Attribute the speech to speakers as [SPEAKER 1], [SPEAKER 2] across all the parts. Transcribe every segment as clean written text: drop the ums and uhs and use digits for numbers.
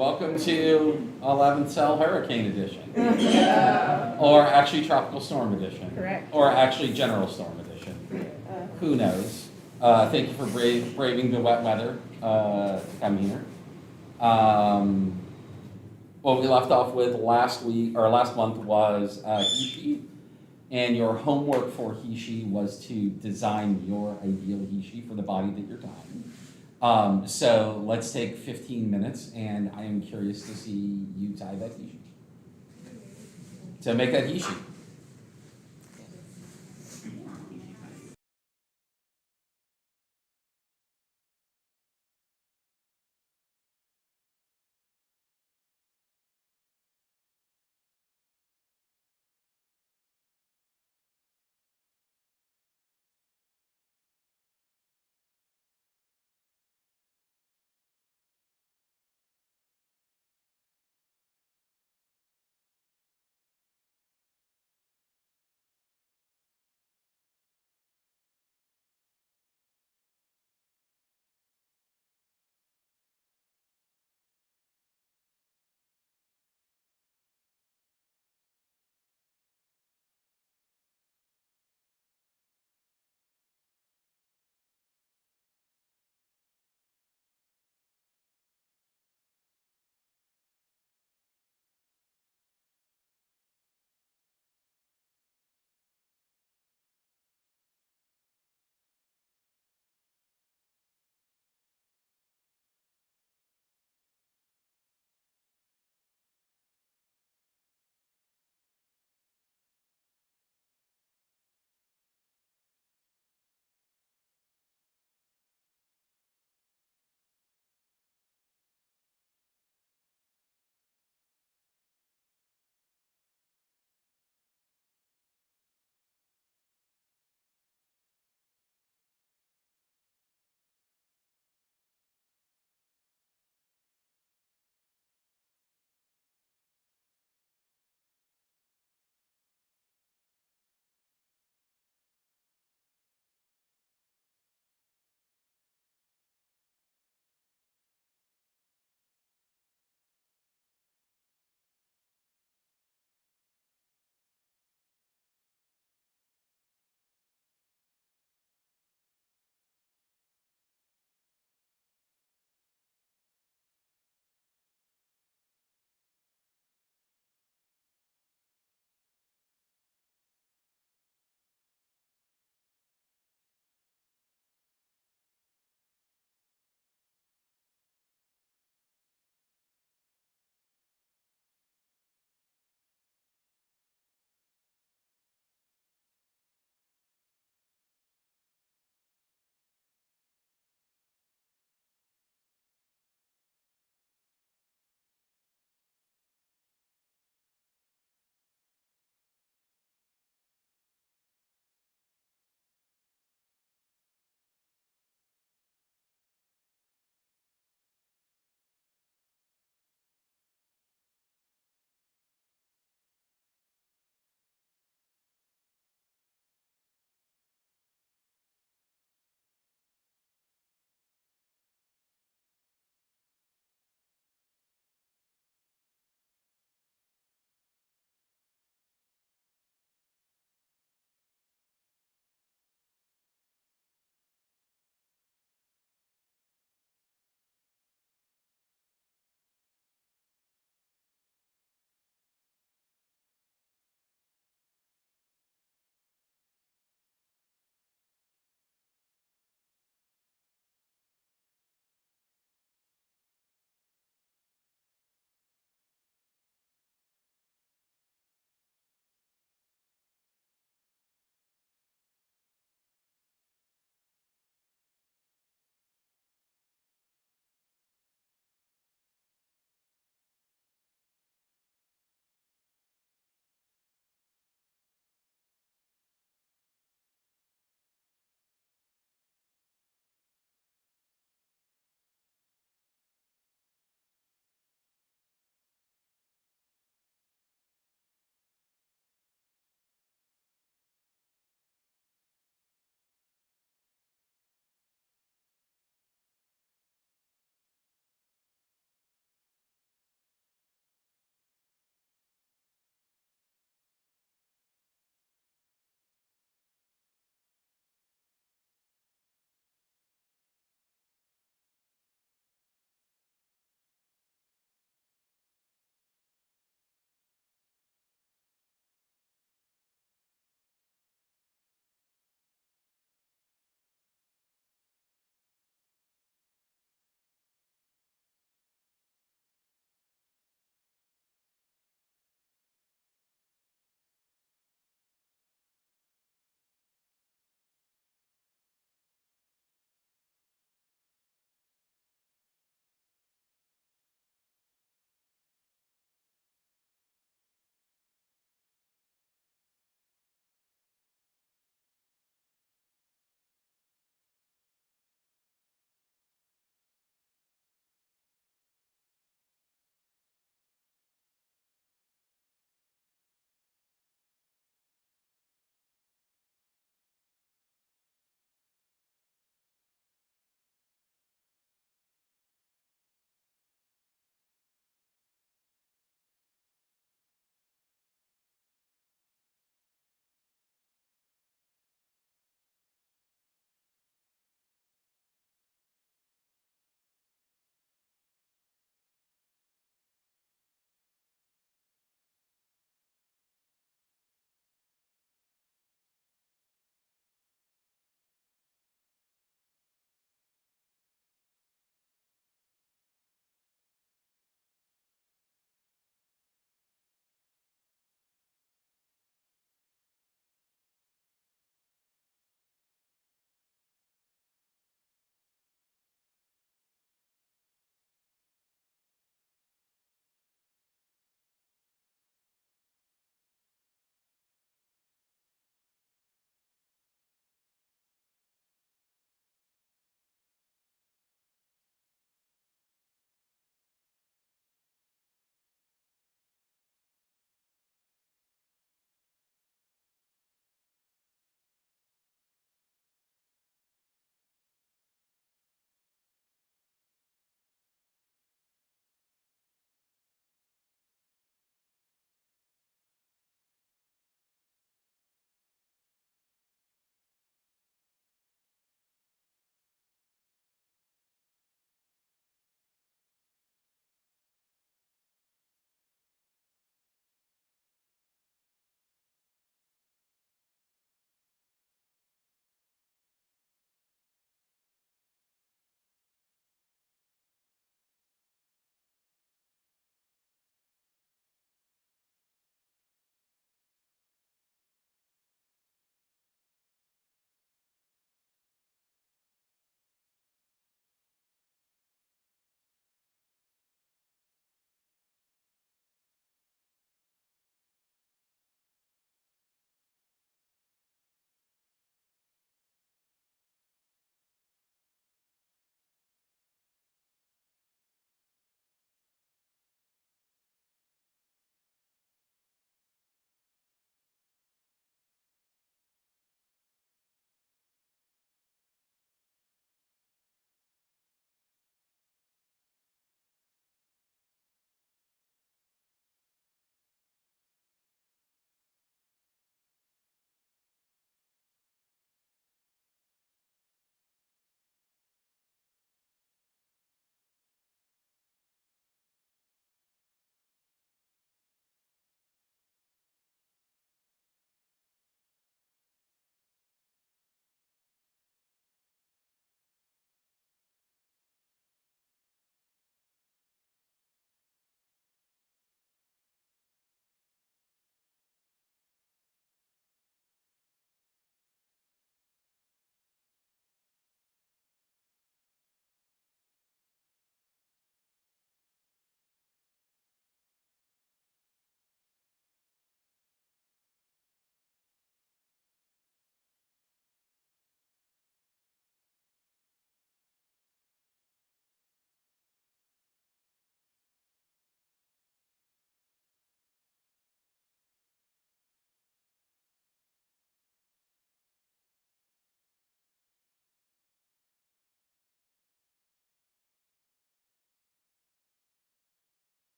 [SPEAKER 1] Welcome to 11th Cell Hurricane Edition. Or actually Tropical Storm Edition.
[SPEAKER 2] Correct.
[SPEAKER 1] Or actually General Storm Edition. Who knows? Thank you for braving the wet weather to come here. What we left off with last month was Hishi. And your homework for Hishi was to design your ideal Hishi for the body that you're tying. So let's take 15 minutes, and I am curious to see you tie that Hishi. So make that Hishi.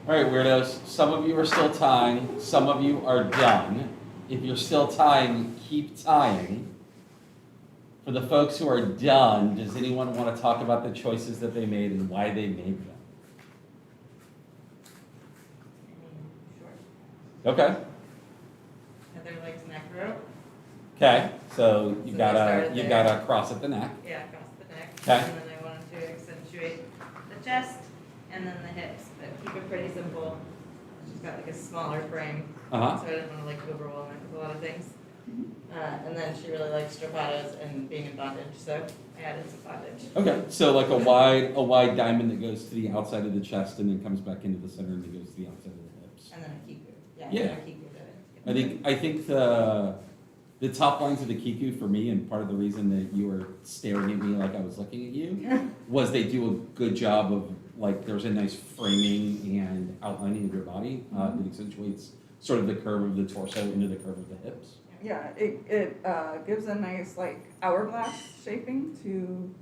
[SPEAKER 1] All right, weirdos, some of you are still tying, some of you are done. If you're still tying, keep tying. For the folks who are done, does anyone want to talk about the choices that they made and why they made them? Okay.
[SPEAKER 2] Heather likes neck rope.
[SPEAKER 1] Okay, so you
[SPEAKER 2] So
[SPEAKER 1] got
[SPEAKER 2] they
[SPEAKER 1] a
[SPEAKER 2] started
[SPEAKER 1] you
[SPEAKER 2] there.
[SPEAKER 1] got a cross at the neck.
[SPEAKER 2] Yeah, across the neck.
[SPEAKER 1] Okay.
[SPEAKER 2] And then I wanted to accentuate the chest and then the hips, but keep it pretty simple. She's got like a smaller frame,
[SPEAKER 1] Uh-huh.
[SPEAKER 2] so I didn't want to like overwhelm it with a lot of things. And then she really likes strappados and being in bondage, so I added some bondage.
[SPEAKER 1] Okay, so like a wide diamond that goes to the outside of the chest and then comes back into the center and then goes to the outside of the hips.
[SPEAKER 2] And then a kiku. Yeah.
[SPEAKER 1] Yeah.
[SPEAKER 2] And a kiku to it.
[SPEAKER 1] I think the top lines of the kiku for me, and part of the reason that you were staring at me like I was looking at you, was they do a good job of, like, there's a nice framing and outlining of your body that accentuates sort of the curve of the torso into the curve of the hips.
[SPEAKER 3] Yeah, it gives a nice like hourglass shaping to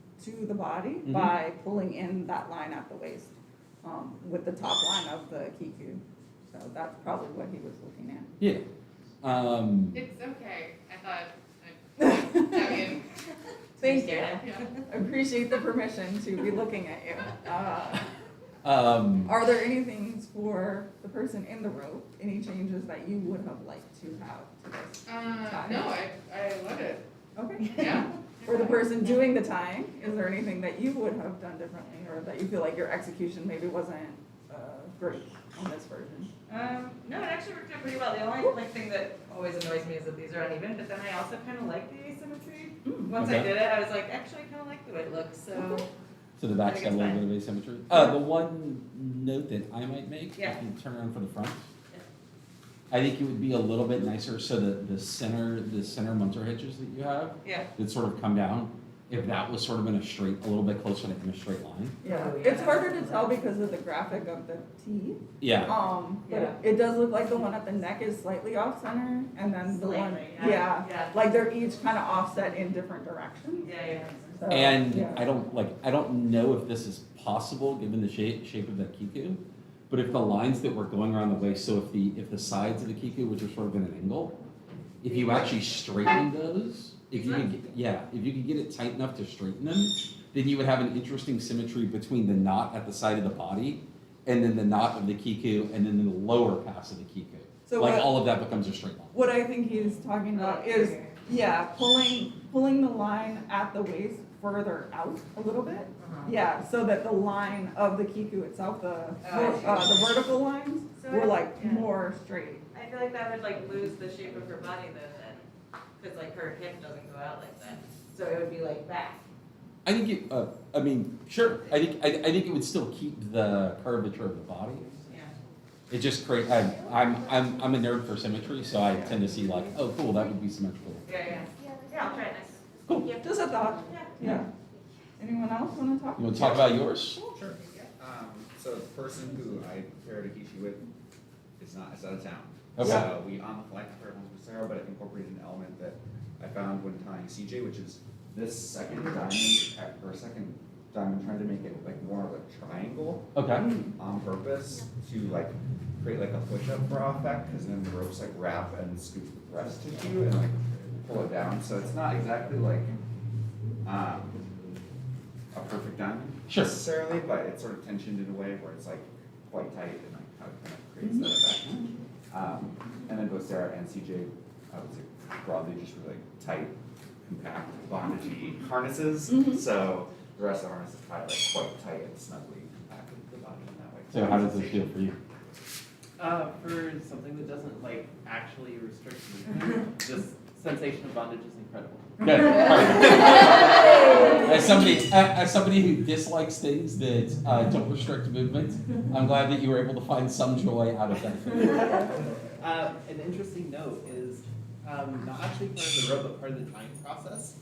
[SPEAKER 3] the body
[SPEAKER 1] Mhm.
[SPEAKER 3] by pulling in that line at the waist with the top line of the kiku. So that's probably what he was looking at.
[SPEAKER 1] Yeah.
[SPEAKER 4] It's okay. I thought, I mean,
[SPEAKER 3] Thank you.
[SPEAKER 2] Yeah.
[SPEAKER 4] yeah.
[SPEAKER 3] Appreciate the permission to be looking at you.
[SPEAKER 1] Um,
[SPEAKER 3] Are there any things for the person in the rope? Any changes that you would have liked to have to this?
[SPEAKER 4] No, I love it.
[SPEAKER 3] Okay.
[SPEAKER 4] Yeah.
[SPEAKER 3] For the person doing the tying, is there anything that you would have done differently, or that you feel like your execution maybe wasn't great on this version?
[SPEAKER 2] No, it actually worked out pretty well. The only like thing that always annoys me is that these are uneven, but then I also kind of like the asymmetry. Once I
[SPEAKER 1] Okay.
[SPEAKER 2] did it, I was like, actually, I kind of like the way it looks. So
[SPEAKER 3] Okay.
[SPEAKER 1] so the back's
[SPEAKER 2] I
[SPEAKER 1] got a
[SPEAKER 2] think
[SPEAKER 1] little
[SPEAKER 2] it's
[SPEAKER 1] bit of asymmetry. The one note that I might make,
[SPEAKER 2] Yeah.
[SPEAKER 1] if you turn around for the front,
[SPEAKER 2] Yeah.
[SPEAKER 1] I think it would be a little bit nicer so that the center Munzer hitches that you have
[SPEAKER 2] yeah,
[SPEAKER 1] that sort of come down, if that was sort of in a little bit closer to in a straight line.
[SPEAKER 3] Yeah,
[SPEAKER 2] Oh, yeah.
[SPEAKER 3] it's harder to tell because of the graphic of the T.
[SPEAKER 1] Yeah.
[SPEAKER 3] But
[SPEAKER 2] Yeah.
[SPEAKER 3] it does look like the one at the neck is slightly off center, and then the one,
[SPEAKER 2] Slightly,
[SPEAKER 3] yeah,
[SPEAKER 2] yeah.
[SPEAKER 3] like they're each kind of offset in different directions.
[SPEAKER 2] yeah.
[SPEAKER 3] So,
[SPEAKER 1] And
[SPEAKER 3] yeah.
[SPEAKER 1] I don't know if this is possible given the shape of that kiku, but if the lines that were going around the waist, so if the sides of the kiku, which are sort of in an angle, if you actually straighten those, if you could get it tight enough to straighten them, then you would have an interesting symmetry between the knot at the side of the body and then the knot of the kiku and then the lower pass of the kiku.
[SPEAKER 3] So
[SPEAKER 1] Like
[SPEAKER 3] what-
[SPEAKER 1] all of that becomes a straight line.
[SPEAKER 3] What I think he's talking about is, yeah, pulling the line at the waist further out a little bit.
[SPEAKER 2] Uh-huh.
[SPEAKER 3] Yeah, so that the line of the kiku itself,
[SPEAKER 2] I see.
[SPEAKER 3] the vertical lines
[SPEAKER 2] So
[SPEAKER 3] were
[SPEAKER 2] I-
[SPEAKER 3] like
[SPEAKER 2] yeah.
[SPEAKER 3] more straight.
[SPEAKER 2] I feel like that would like lose the shape of her body though then, because like her hip doesn't go out like that. So it would be like back.
[SPEAKER 1] I think sure. I think it would still keep the curvature of the body.
[SPEAKER 2] Yeah.
[SPEAKER 1] It just create. I'm a nerd for symmetry, so I tend to see like, oh, cool, that would be symmetrical.
[SPEAKER 2] Yeah. Yeah, I'll try it next.
[SPEAKER 1] Cool.
[SPEAKER 2] Yeah.
[SPEAKER 3] Just a thought,
[SPEAKER 2] Yeah.
[SPEAKER 3] yeah. Anyone else want to talk?
[SPEAKER 1] You want to talk about yours?
[SPEAKER 5] Sure. So the person who I paired Akishi with is out of town.
[SPEAKER 1] Okay.
[SPEAKER 5] So we on the fly paired ones with Sarah, but it incorporated an element that I found when tying CJ, which is this second diamond, trying to make it like more of a triangle
[SPEAKER 1] Okay.
[SPEAKER 5] on purpose to like create like a push-up bra effect, because then the ropes like wrap and scoop the breast tissue and like pull it down. So it's not exactly like a perfect diamond
[SPEAKER 1] Sure.
[SPEAKER 5] necessarily, but it's sort of tensioned in a way where it's like quite tight and like how it kind of creates that effect. And then both Sarah and CJ, I would say broadly just really like tight, compact, bondagey harnesses. So the rest of the harness is kind of like quite tight and snugly compacted to the body in that way.
[SPEAKER 1] So how does this feel for you?
[SPEAKER 6] For something that doesn't like actually restrict movement, this sensation of bondage is incredible.
[SPEAKER 1] Good. All right. As somebody who dislikes things that don't restrict movement, I'm glad that you were able to find some joy out of that.
[SPEAKER 6] An interesting note is not actually part of the rope, but part of the tying process.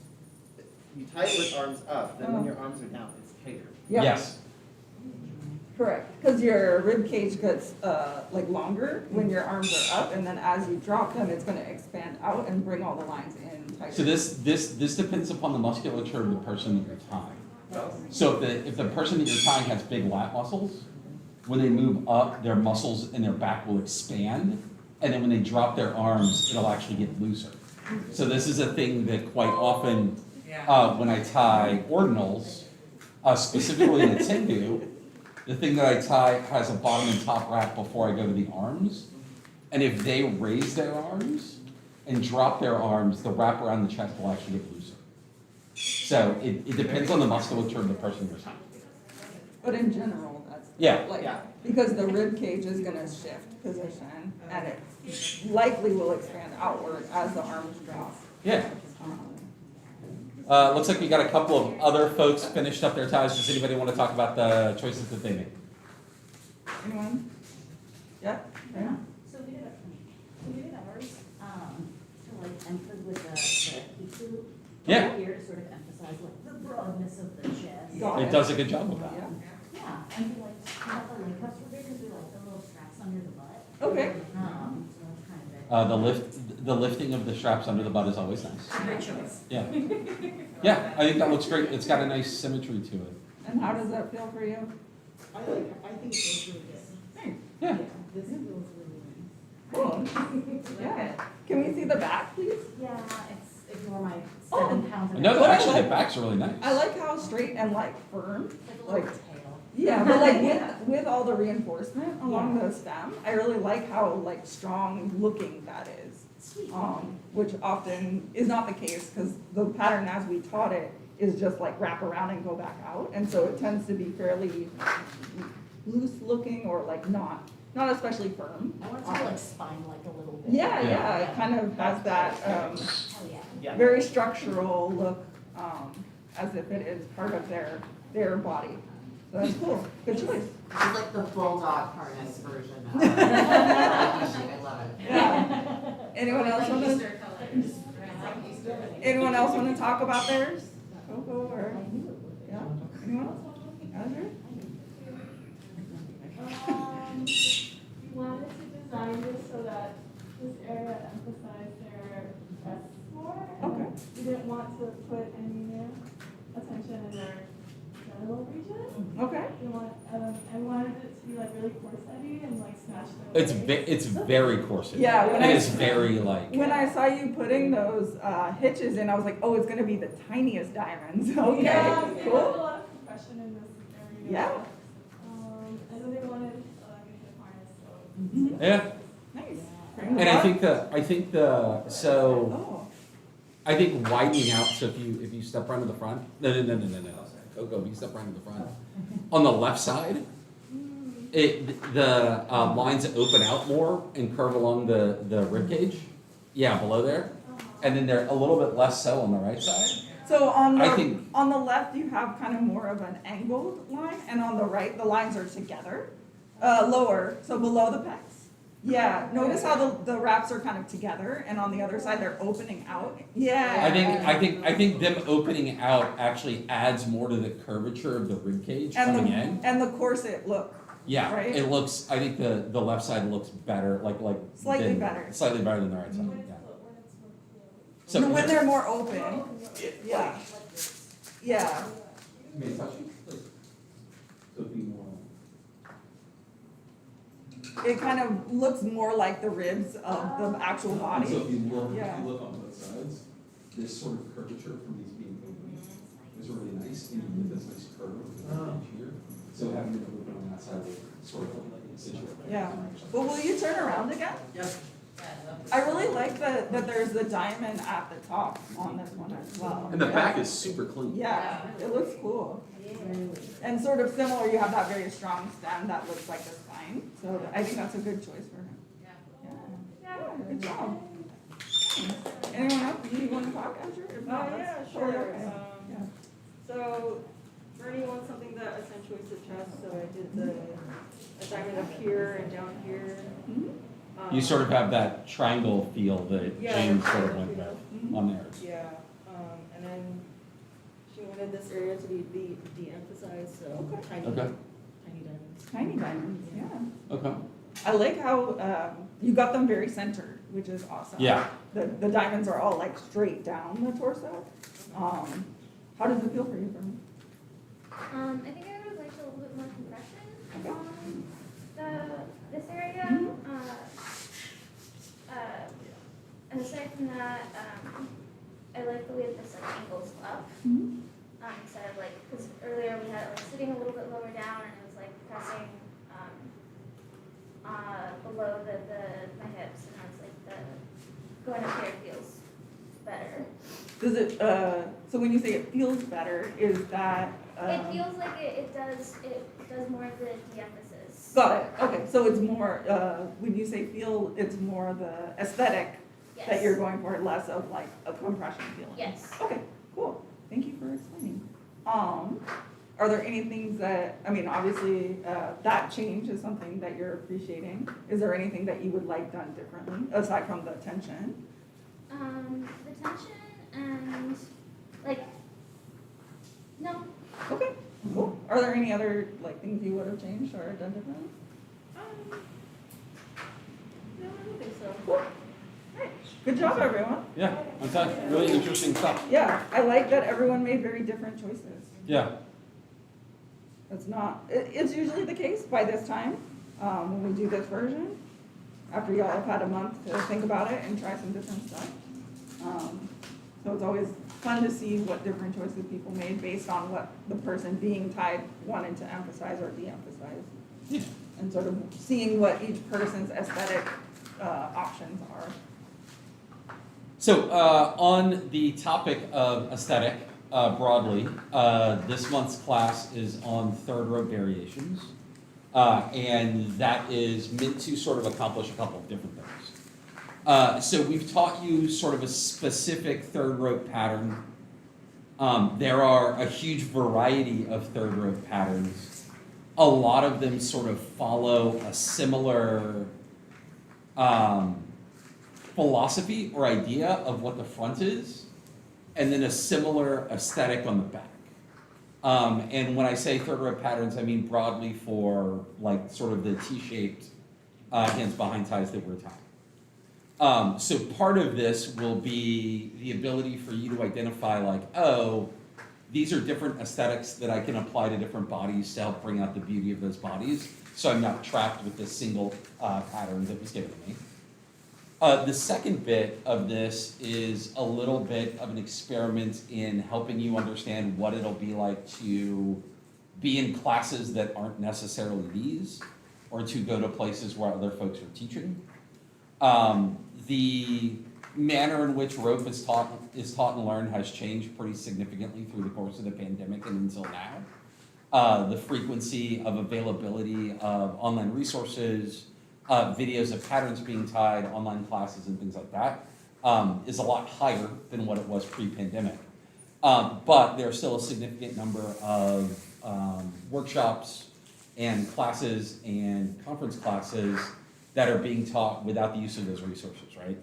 [SPEAKER 6] You tie it with arms up, then when your arms are down, it's tighter.
[SPEAKER 3] Yeah.
[SPEAKER 1] Yes.
[SPEAKER 3] Correct, because your rib cage gets like longer when your arms are up, and then as you drop them, it's going to expand out and bring all the lines in tighter.
[SPEAKER 1] So this depends upon the musculature of the person that you're tying. So if the person that you're tying has big lat muscles, when they move up, their muscles in their back will expand, and then when they drop their arms, it'll actually get looser. So this is a thing that quite often, when I tie ordinals, specifically in a Tengu, the thing that I tie has a bottom and top wrap before I go to the arms. And if they raise their arms and drop their arms, the wrap around the chest will actually get looser. So it depends on the musculature of the person you're tying.
[SPEAKER 3] But in general, that's.
[SPEAKER 1] Yeah.
[SPEAKER 3] Like,
[SPEAKER 6] Yeah.
[SPEAKER 3] because the rib cage is gonna shift position and it likely will expand outward as the arms drop.
[SPEAKER 1] Yeah. Looks like we got a couple of other folks finished up their ties. Does anybody want to talk about the choices that they made?
[SPEAKER 3] Anyone? Yeah?
[SPEAKER 7] Yeah, so we did ours, to like emphasize with the hiku.
[SPEAKER 1] Yeah.
[SPEAKER 7] Here to sort of emphasize like the broadness of the chest.
[SPEAKER 3] Got
[SPEAKER 1] It does a good job of that.
[SPEAKER 3] Yeah.
[SPEAKER 7] Yeah, and we like, we got the leg cuffs were big because we like the little straps under the butt.
[SPEAKER 3] Okay.
[SPEAKER 7] So that's kind of it.
[SPEAKER 1] The lifting of the straps under the butt is always nice.
[SPEAKER 7] Great choice.
[SPEAKER 1] Yeah. Yeah, I think that looks great. It's got a nice symmetry to it.
[SPEAKER 3] And how does that feel for you?
[SPEAKER 7] I think it feels really good.
[SPEAKER 1] Yeah.
[SPEAKER 7] This feels really nice.
[SPEAKER 3] Cool. Yeah. Can we see the back, please?
[SPEAKER 7] Yeah, it's, ignore my
[SPEAKER 3] Oh.
[SPEAKER 7] 7 pounds.
[SPEAKER 1] No,
[SPEAKER 3] But I
[SPEAKER 1] actually,
[SPEAKER 3] like-
[SPEAKER 1] the backs are really nice.
[SPEAKER 3] I like how straight and like firm.
[SPEAKER 7] It's like a little tail.
[SPEAKER 3] Yeah, but like with all the reinforcement along the stem, I really like how like strong looking that is.
[SPEAKER 7] Sweet.
[SPEAKER 3] Which often is not the case because the pattern as we taught it is just like wrap around and go back out. And so it tends to be fairly loose looking or like not especially firm.
[SPEAKER 7] I want it to like spine like a little bit.
[SPEAKER 3] Yeah, yeah, it kind of has that
[SPEAKER 7] Hell yeah.
[SPEAKER 6] Yeah.
[SPEAKER 3] very structural look, as if it is part of their body. So that's cool. Good choice.
[SPEAKER 8] It's like the bulldog harness version of I love it.
[SPEAKER 3] Yeah. Anyone else want to?
[SPEAKER 4] Easter colors, right, like Easter.
[SPEAKER 3] Anyone else want to talk about theirs? Coco or yeah? Anyone? Azure?
[SPEAKER 9] We wanted to design this so that this area emphasized their breasts more. And
[SPEAKER 3] Okay.
[SPEAKER 9] we didn't want to put any attention in their genital region.
[SPEAKER 3] Okay.
[SPEAKER 9] We wanted it to be like really corset-y and like snatch their
[SPEAKER 1] It's very corset.
[SPEAKER 3] Yeah, when
[SPEAKER 1] It
[SPEAKER 3] I-
[SPEAKER 1] is very like.
[SPEAKER 3] When I saw you putting those hitches in, I was like, oh, it's gonna be the tiniest diamonds. Okay,
[SPEAKER 9] Yeah, so there's a
[SPEAKER 3] cool.
[SPEAKER 9] lot of compression in this area.
[SPEAKER 3] Yeah.
[SPEAKER 9] And then they wanted a hip harness, so.
[SPEAKER 3] Mhm.
[SPEAKER 1] Yeah,
[SPEAKER 3] Nice.
[SPEAKER 1] and
[SPEAKER 3] Oh.
[SPEAKER 1] I think widening out, so if you step right to the front, no, Coco, if you step right to the front, on the left side, the lines open out more and curve along the rib cage, yeah, below there, and then they're a little bit less so on the right side.
[SPEAKER 3] So on
[SPEAKER 1] I think-
[SPEAKER 3] the left, you have kind of more of an angled line, and on the right, the lines are together, lower, so below the pecs. Yeah, notice how the wraps are kind of together, and on the other side, they're opening out. Yeah.
[SPEAKER 1] I think them opening out actually adds more to the curvature of the rib cage coming in.
[SPEAKER 3] And the corset look.
[SPEAKER 1] Yeah,
[SPEAKER 3] right?
[SPEAKER 1] it looks, I think the left side looks better, like.
[SPEAKER 3] Slightly
[SPEAKER 1] than-
[SPEAKER 3] better.
[SPEAKER 1] Slightly better than the right side,
[SPEAKER 9] When it's
[SPEAKER 1] yeah.
[SPEAKER 9] more
[SPEAKER 1] So.
[SPEAKER 3] When they're more open, yeah, yeah.
[SPEAKER 1] May I touch you? Please. So be more.
[SPEAKER 3] It kind of looks more like the ribs of the actual
[SPEAKER 1] So
[SPEAKER 3] body.
[SPEAKER 1] if you look,
[SPEAKER 3] Yeah.
[SPEAKER 1] on both sides, this sort of curvature from these being open is really nice, and you get this nice curve of the rib cage here. So having it open on that side will sort of like accentuate.
[SPEAKER 3] Yeah. But will you turn around again?
[SPEAKER 8] Yes.
[SPEAKER 3] I really like that there's the diamond at the top on this one as well.
[SPEAKER 1] And the back is super clean.
[SPEAKER 3] Yeah, it looks cool. And sort of similar, you have that very strong stem that looks like a spine. So I think that's a good choice for him. Yeah, good job. Thanks. Anyone else? Do you want to talk, Andrew? If not,
[SPEAKER 10] Yeah,
[SPEAKER 3] let's-
[SPEAKER 10] sure.
[SPEAKER 3] okay. Yeah.
[SPEAKER 10] So Bernie wants something that accentuates the chest, so I did a diamond up here and down here.
[SPEAKER 3] Mhm.
[SPEAKER 1] You sort of have that triangle feel that
[SPEAKER 10] Yeah,
[SPEAKER 1] James sort of
[SPEAKER 10] triangle
[SPEAKER 1] went
[SPEAKER 10] feel.
[SPEAKER 1] with on there.
[SPEAKER 10] Yeah, and then she wanted this area to be de-emphasized, so
[SPEAKER 3] Okay.
[SPEAKER 10] tiny,
[SPEAKER 1] Okay.
[SPEAKER 10] tiny diamonds.
[SPEAKER 3] Tiny diamonds, yeah.
[SPEAKER 1] Okay.
[SPEAKER 3] I like how you got them very centered, which is awesome.
[SPEAKER 1] Yeah.
[SPEAKER 3] The diamonds are all like straight down the torso. How does it feel for you, Bernie?
[SPEAKER 11] I think I would have liked a little bit more compression.
[SPEAKER 3] Okay.
[SPEAKER 9] this area, and aside from that, I like the way that this like angles up. Instead of like, because earlier we had it like sitting a little bit lower down and it was like pressing, below my hips, and I was like, going up here feels better.
[SPEAKER 3] Does it, so when you say it feels better, is that,
[SPEAKER 9] It feels like it does more of the de-emphasis.
[SPEAKER 3] got it, okay, so it's more, when you say feel, it's more the aesthetic that
[SPEAKER 9] Yes.
[SPEAKER 3] you're going for, less of like a compression feeling?
[SPEAKER 9] Yes.
[SPEAKER 3] Okay, cool, thank you for explaining. Are there any things that, I mean, obviously, that change is something that you're appreciating. Is there anything that you would like done differently, aside from the tension?
[SPEAKER 9] The tension and like, no.
[SPEAKER 3] Okay, cool. Are there any other, like, things you would have changed or done differently?
[SPEAKER 10] No, I don't think so.
[SPEAKER 3] Cool. Alright, good job, everyone.
[SPEAKER 1] Yeah, fantastic, really interesting stuff.
[SPEAKER 3] Yeah, I like that everyone made very different choices.
[SPEAKER 1] Yeah,
[SPEAKER 3] It's not, it's usually the case by this time, when we do this version, after y'all have had a month to think about it and try some different stuff. So it's always fun to see what different choices people made based on what the person being tied wanted to emphasize or de-emphasize.
[SPEAKER 1] yeah.
[SPEAKER 3] And sort of seeing what each person's aesthetic, options are.
[SPEAKER 1] So, on the topic of aesthetic, broadly, this month's class is on third rope variations. And that is meant to sort of accomplish a couple of different things. So we've taught you sort of a specific third rope pattern. There are a huge variety of third rope patterns. A lot of them sort of follow a similar philosophy or idea of what the front is, and then a similar aesthetic on the back. And when I say third rope patterns, I mean broadly for like sort of the T-shaped hands behind ties that we're tying. So part of this will be the ability for you to identify like, oh, these are different aesthetics that I can apply to different bodies to help bring out the beauty of those bodies, so I'm not trapped with this single pattern that was given to me. The second bit of this is a little bit of an experiment in helping you understand what it'll be like to be in classes that aren't necessarily these, or to go to places where other folks are teaching. The manner in which rope is taught and learned has changed pretty significantly through the course of the pandemic and until now. The frequency of availability of online resources, videos of patterns being tied, online classes and things like that, is a lot higher than what it was pre-pandemic. But there's still a significant number of workshops and classes and conference classes that are being taught without the use of those resources, right?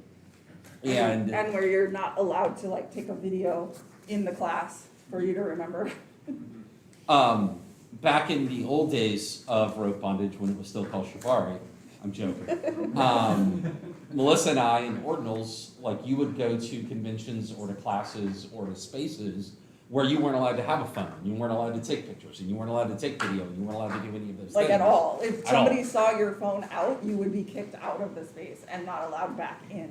[SPEAKER 1] And
[SPEAKER 3] where you're not allowed to like take a video in the class for you to remember.
[SPEAKER 1] back in the old days of rope bondage, when it was still called shibari, I'm joking. Melissa and I in ordinals, like you would go to conventions or to classes or to spaces where you weren't allowed to have a phone, you weren't allowed to take pictures, and you weren't allowed to take video, and you weren't allowed to do any of those
[SPEAKER 3] Like
[SPEAKER 1] things.
[SPEAKER 3] at all. If
[SPEAKER 1] At all.
[SPEAKER 3] somebody saw your phone out, you would be kicked out of the space and not allowed back in,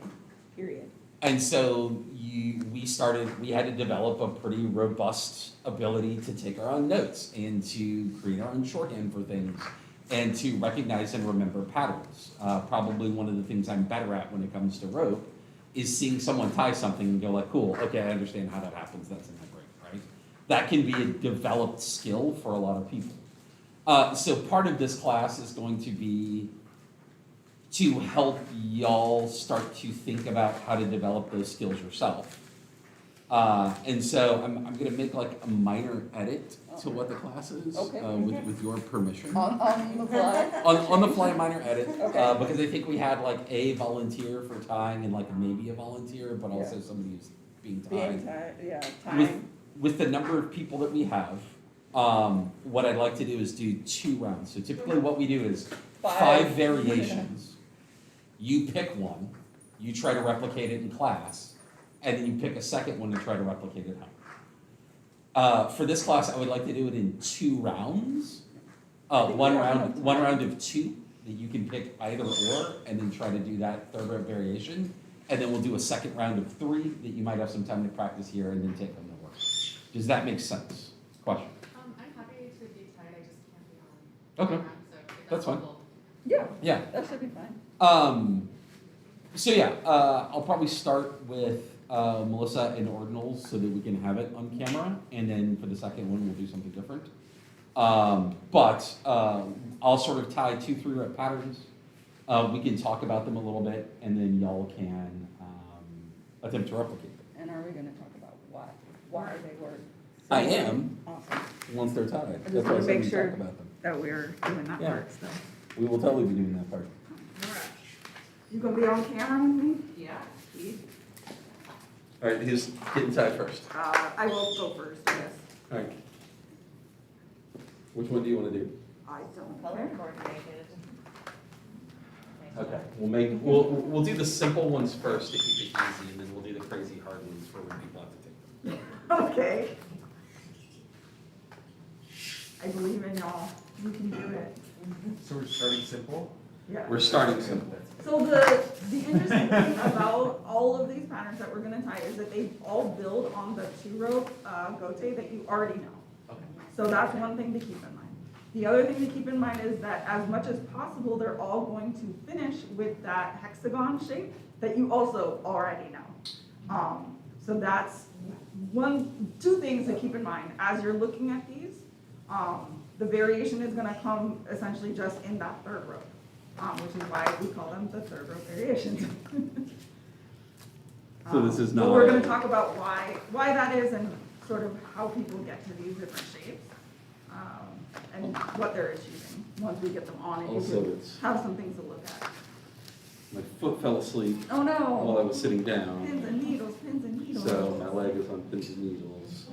[SPEAKER 3] period.
[SPEAKER 1] And so we had to develop a pretty robust ability to take our own notes and to create our own shorthand for things and to recognize and remember patterns. Probably one of the things I'm better at when it comes to rope is seeing someone tie something and go like, cool, okay, I understand how that happens, that's in my brain, right? That can be a developed skill for a lot of people. So part of this class is going to be to help y'all start to think about how to develop those skills yourself. And so I'm gonna make like a minor edit to what the class is,
[SPEAKER 3] Okay.
[SPEAKER 1] with your permission.
[SPEAKER 3] On the fly.
[SPEAKER 1] On the fly, minor edit,
[SPEAKER 3] Okay.
[SPEAKER 1] because I think we had like a volunteer for tying and like maybe a volunteer, but also somebody who's being
[SPEAKER 3] Being
[SPEAKER 1] tied.
[SPEAKER 3] tied, yeah,
[SPEAKER 1] With,
[SPEAKER 3] time.
[SPEAKER 1] with the number of people that we have, what I'd like to do is do 2 rounds. So typically what we do is 5 variations. You pick one, you try to replicate it in class, and then you pick a second one to try to replicate it home. For this class, I would like to do it in 2 rounds. One round of 2 that you can pick either or, and then try to do that third rope variation. And then we'll do a second round of 3 that you might have some time to practice here and then take them to work. Does that make sense? Question?
[SPEAKER 8] I'm happy to be tied, I just can't be on.
[SPEAKER 1] Okay,
[SPEAKER 8] camera, so if
[SPEAKER 1] that's fine.
[SPEAKER 8] helpful.
[SPEAKER 3] Yeah,
[SPEAKER 1] Yeah.
[SPEAKER 3] that should be fine.
[SPEAKER 1] So yeah, I'll probably start with Melissa and Ordinals so that we can have it on camera, and then for the second one, we'll do something different. But I'll sort of tie 2 3-rep patterns. We can talk about them a little bit, and then y'all can attempt to replicate them.
[SPEAKER 3] And are we gonna talk about why they were?
[SPEAKER 1] I am,
[SPEAKER 3] Awesome,
[SPEAKER 1] once they're tied.
[SPEAKER 3] I just
[SPEAKER 1] That's why I
[SPEAKER 3] wanna
[SPEAKER 1] said
[SPEAKER 3] make
[SPEAKER 1] we
[SPEAKER 3] sure-
[SPEAKER 1] talk about them.
[SPEAKER 3] that we're doing that
[SPEAKER 1] Yeah.
[SPEAKER 3] part still.
[SPEAKER 1] We will totally be doing that part.
[SPEAKER 3] You gonna be on camera with me?
[SPEAKER 8] Yeah.
[SPEAKER 1] All right, who's getting tied first?
[SPEAKER 3] I will go first, I guess.
[SPEAKER 1] All right. Which one do you want to do?
[SPEAKER 3] I don't
[SPEAKER 2] Color
[SPEAKER 3] care.
[SPEAKER 2] coordinated.
[SPEAKER 1] Okay, we'll do the simple ones first to keep it easy, and then we'll do the crazy hard ones for when people have to take them.
[SPEAKER 3] Okay. I believe in y'all, you can do it.
[SPEAKER 5] So we're starting simple?
[SPEAKER 3] Yeah.
[SPEAKER 1] We're starting simple.
[SPEAKER 3] So the interesting thing about all of these patterns that we're gonna tie is that they all build on the 2-rope gote that you already know.
[SPEAKER 1] Okay.
[SPEAKER 3] So that's one thing to keep in mind. The other thing to keep in mind is that as much as possible, they're all going to finish with that hexagon shape that you also already know. So that's 2 things to keep in mind as you're looking at these. The variation is gonna come essentially just in that 3rd row, which is why we call them the 3rd row variations.
[SPEAKER 1] So this is
[SPEAKER 3] But
[SPEAKER 1] not-
[SPEAKER 3] we're gonna talk about why that is and sort of how people get to these different shapes, and what they're achieving once we get them on and you
[SPEAKER 1] Also,
[SPEAKER 3] can
[SPEAKER 1] it's,
[SPEAKER 3] have some things to look at.
[SPEAKER 1] my foot fell asleep
[SPEAKER 3] Oh
[SPEAKER 1] while I
[SPEAKER 3] no,
[SPEAKER 1] was sitting down,
[SPEAKER 3] pins and needles, pins and needles.
[SPEAKER 1] so my leg is on pins and needles,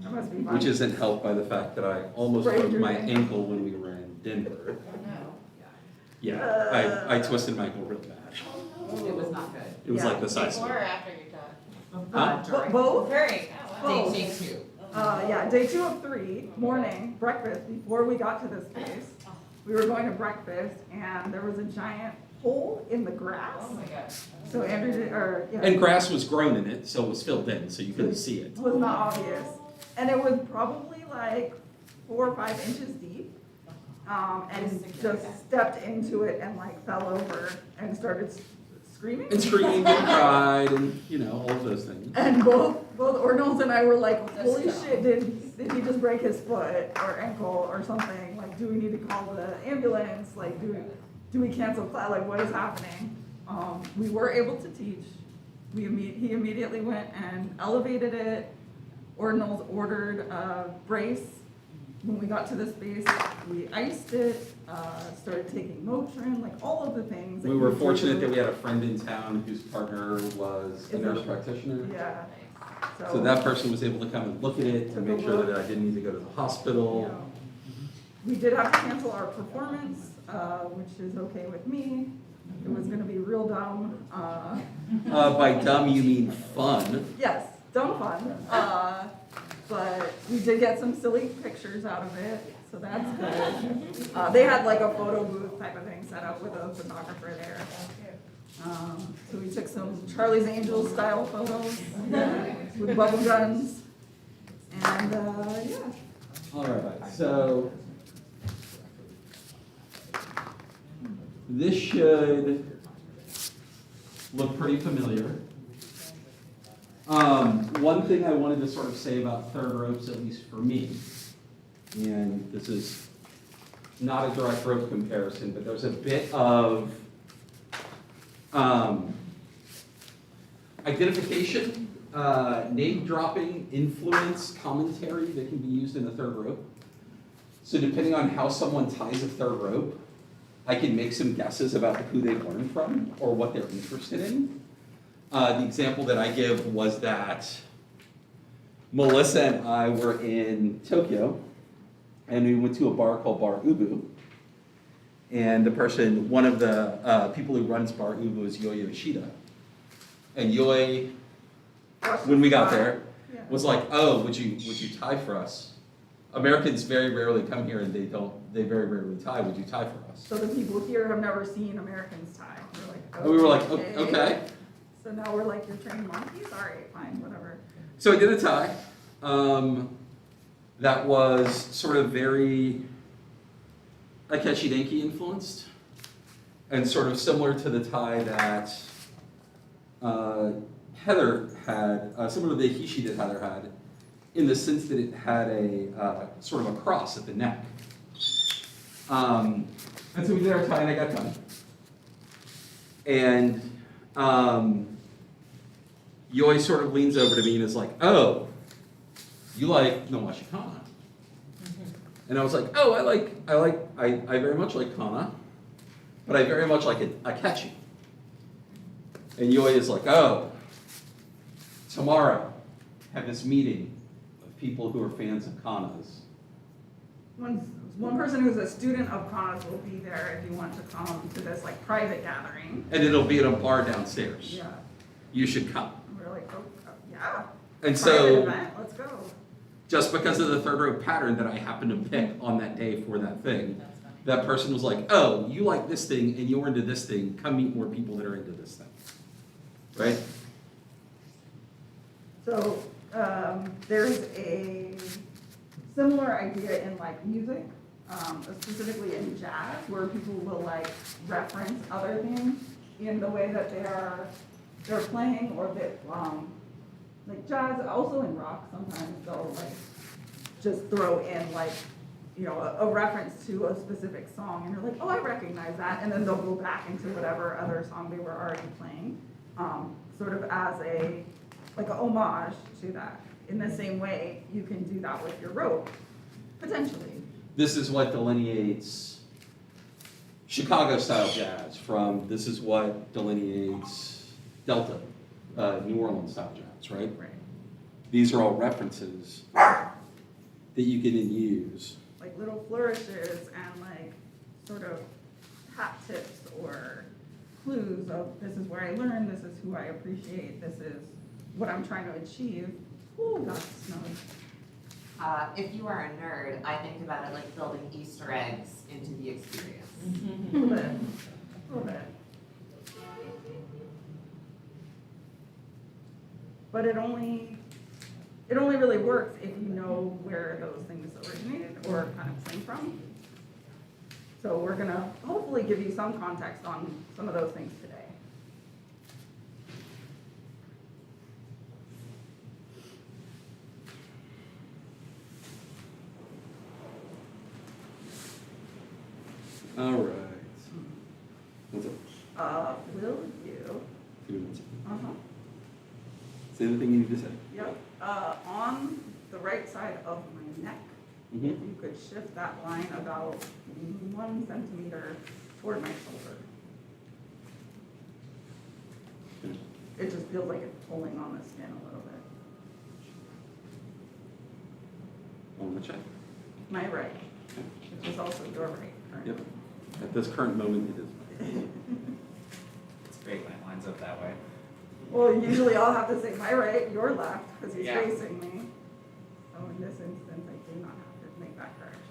[SPEAKER 3] That must be fun.
[SPEAKER 1] which isn't helped by the fact that I almost
[SPEAKER 3] Sprained
[SPEAKER 1] broke
[SPEAKER 3] your
[SPEAKER 1] my
[SPEAKER 3] ankle.
[SPEAKER 1] ankle when we were in Denver.
[SPEAKER 8] No.
[SPEAKER 1] Yeah, I twisted my ankle real bad.
[SPEAKER 8] It was not good.
[SPEAKER 1] It was
[SPEAKER 3] Yeah.
[SPEAKER 1] like the size.
[SPEAKER 8] Before or after you taught?
[SPEAKER 1] Huh?
[SPEAKER 3] Both?
[SPEAKER 8] Very.
[SPEAKER 3] Both.
[SPEAKER 8] Day 2.
[SPEAKER 3] Yeah, day 2 of 3, morning, breakfast, before we got to this place. We were going to breakfast and there was a giant hole in the grass.
[SPEAKER 8] Oh my gosh.
[SPEAKER 3] So Andrew yeah.
[SPEAKER 1] And grass was grown in it, so it was filled in, so you couldn't see it.
[SPEAKER 3] Was not obvious. And it was probably like 4 or 5 inches deep. And just stepped into it and like fell over and started screaming.
[SPEAKER 1] And screamed and cried and, you know, all of those things.
[SPEAKER 3] And both Ordinals and I were like, holy shit, did he just break his foot or ankle or something? Like, do we need to call the ambulance? Like, do we cancel class? Like, what is happening? We were able to teach. He immediately went and elevated it. Ordinals ordered a brace. When we got to the space, we iced it, started taking Motrin, like all of the things. that
[SPEAKER 1] We were
[SPEAKER 3] you do.
[SPEAKER 1] fortunate that we had a friend in town whose partner was a
[SPEAKER 3] Is
[SPEAKER 1] nurse
[SPEAKER 3] it-
[SPEAKER 1] practitioner.
[SPEAKER 3] Yeah.
[SPEAKER 1] So that person was able to come and look at it and make sure that I didn't need to go to the hospital.
[SPEAKER 3] We did have to cancel our performance, which is okay with me. It was gonna be real dumb.
[SPEAKER 1] By dumb, you mean fun.
[SPEAKER 3] Yes, dumb fun. But we did get some silly pictures out of it, so that's good. They had like a photo booth type of thing set up with a photographer there. So we took some Charlie's Angels style photos with bubble guns. And, yeah.
[SPEAKER 1] All right, so this should look pretty familiar. One thing I wanted to sort of say about third ropes, at least for me, and this is not a direct rope comparison, but there's a bit of identification, name dropping, influence, commentary that can be used in a third rope. So depending on how someone ties a third rope, I can make some guesses about who they learned from or what they're interested in. The example that I give was that Melissa and I were in Tokyo, and we went to a bar called Bar Ubu. And one of the people who runs Bar Ubu is Yoi Yoshida. And Yoi, when we got there, was like, "Oh, would you tie for us?" Americans very rarely come here and they very rarely tie. Would you tie for us?
[SPEAKER 3] So the people here have never seen Americans tie. We're like,
[SPEAKER 1] And we were like, okay.
[SPEAKER 3] So now we're like, you're trained monkeys? All right, fine, whatever.
[SPEAKER 1] So I did a tie. That was sort of very Akechi Denki influenced, and sort of similar to the tie that Heather had, similar to the Hishi that Heather had, in the sense that it had a sort of a cross at the neck. And so we did our tie, and I got done. And Yoi sort of leans over to me and is like, "Oh, you like Nawashi Kana?" And I was like, "Oh, I very much like Kana, but I very much like Akechi." And Yoi is like, "Oh, tomorrow, have this meeting of people who are fans of Kana's."
[SPEAKER 3] One person who's a student of Kana's will be there if you want to come to this like private gathering.
[SPEAKER 1] And it'll be at a bar downstairs.
[SPEAKER 3] Yeah.
[SPEAKER 1] You should come.
[SPEAKER 3] We're like, oh, yeah.
[SPEAKER 1] And
[SPEAKER 3] Private
[SPEAKER 1] so,
[SPEAKER 3] event, let's go.
[SPEAKER 1] just because of the third row pattern that I happened to pick on that day for that thing, that person was like, "Oh, you like this thing and you're into this thing. Come meet more people that are into this thing." Right?
[SPEAKER 3] So there's a similar idea in like music, specifically in jazz, where people will like reference other things in the way that they're playing, or that like jazz, also in rock sometimes they'll like just throw in like, you know, a reference to a specific song, and you're like, "Oh, I recognize that," and then they'll go back into whatever other song they were already playing, sort of as a like a homage to that. In the same way, you can do that with your rope, potentially.
[SPEAKER 1] This is what delineates Chicago style jazz from this is what delineates Delta, New Orleans style jazz, right?
[SPEAKER 3] Right.
[SPEAKER 1] These are all references that you can then use.
[SPEAKER 3] Like little flourishes and like sort of hat tips or clues of this is where I learned, this is who I appreciate, this is what I'm trying to achieve. Ooh, God, it smells.
[SPEAKER 8] If you are a nerd, I think about it like building Easter eggs into the experience.
[SPEAKER 3] A little bit, a little bit. But it only really works if you know where those things originated or kind of came from. So we're gonna hopefully give you some context on some of those things today.
[SPEAKER 1] All right. What's up?
[SPEAKER 3] Will you?
[SPEAKER 1] Give me one second.
[SPEAKER 3] Uh-huh.
[SPEAKER 1] Say the thing you need to say.
[SPEAKER 3] Yep. On the right side of my neck, if you could shift that line about 1 centimeter toward my shoulder. It just feels like it's pulling on the skin a little bit.
[SPEAKER 1] On the check.
[SPEAKER 3] My right, which is also your right. Correct?
[SPEAKER 1] Yep. At this current moment, it is.
[SPEAKER 5] It's great when it lines up that way.
[SPEAKER 3] Well, usually I'll have to say my right, your left, because he's
[SPEAKER 5] Yeah.
[SPEAKER 3] facing me. So in this instance, I do not have to make that correction.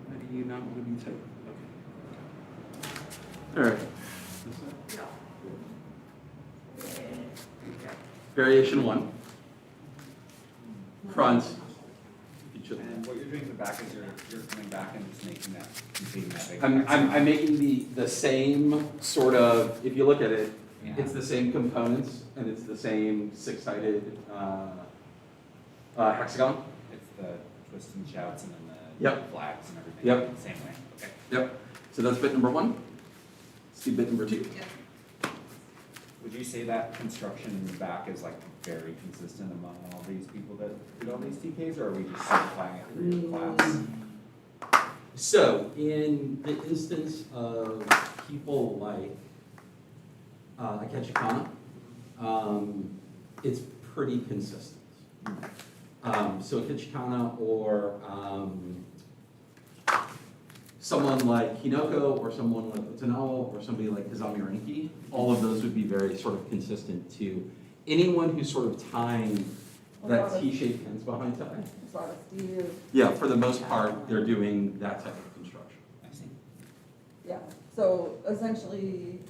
[SPEAKER 1] Why do you not want to be tight? Okay. All right. Variation 1. Front. Each of them.
[SPEAKER 5] And what you're doing in the back is you're coming back and just making that, completing that big.
[SPEAKER 1] I'm making the same sort of, if you look at it,
[SPEAKER 5] Yeah.
[SPEAKER 1] it's the same components and it's the same 6-sided hexagon.
[SPEAKER 5] It's the twists and shouts and then the
[SPEAKER 1] Yep.
[SPEAKER 5] flags and everything.
[SPEAKER 1] Yep.
[SPEAKER 5] Same way, okay.
[SPEAKER 1] Yep. So that's bit number 1. Let's do bit number 2.
[SPEAKER 5] Would you say that construction in the back is like very consistent among all these people that did all these TKs, or are we just simplifying it for your class?
[SPEAKER 1] So in the instance of people like Akechi Kana, it's pretty consistent. So a Kichikana or someone like Hinoko or someone like Utano or somebody like Kazami Renki, all of those would be very sort of consistent to anyone who's sort of tying that T-shaped pins behind tie.
[SPEAKER 3] It's a lot of Steve.
[SPEAKER 1] Yeah, for the most part, they're doing that type of construction.
[SPEAKER 3] Yeah, so essentially,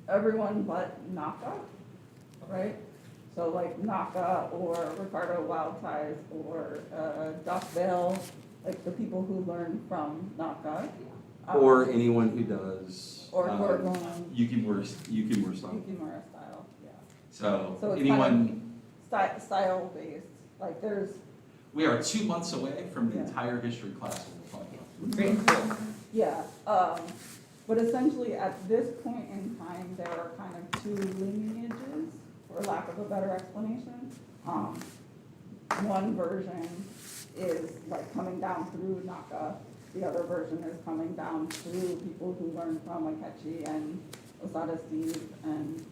[SPEAKER 3] everyone but Naka, right? So like Naka or Ricardo Wild Ties or Doc Vale, like the people who learn from Naka.
[SPEAKER 1] Or anyone who does
[SPEAKER 3] Or Gorgon.
[SPEAKER 1] Yukimura style.
[SPEAKER 3] Yukimura style, yeah.
[SPEAKER 1] So
[SPEAKER 3] So it's
[SPEAKER 1] anyone,
[SPEAKER 3] Style based, like there's,
[SPEAKER 1] we are 2 months away from the
[SPEAKER 3] Yeah.
[SPEAKER 1] entire history class we'll talk about.
[SPEAKER 3] Great, cool. Yeah, but essentially at this point in time, there are kind of two lineages, for lack of a better explanation. One version is like coming down through Naka, the other version is coming down through people who learn from Akechi and Osada Steve and,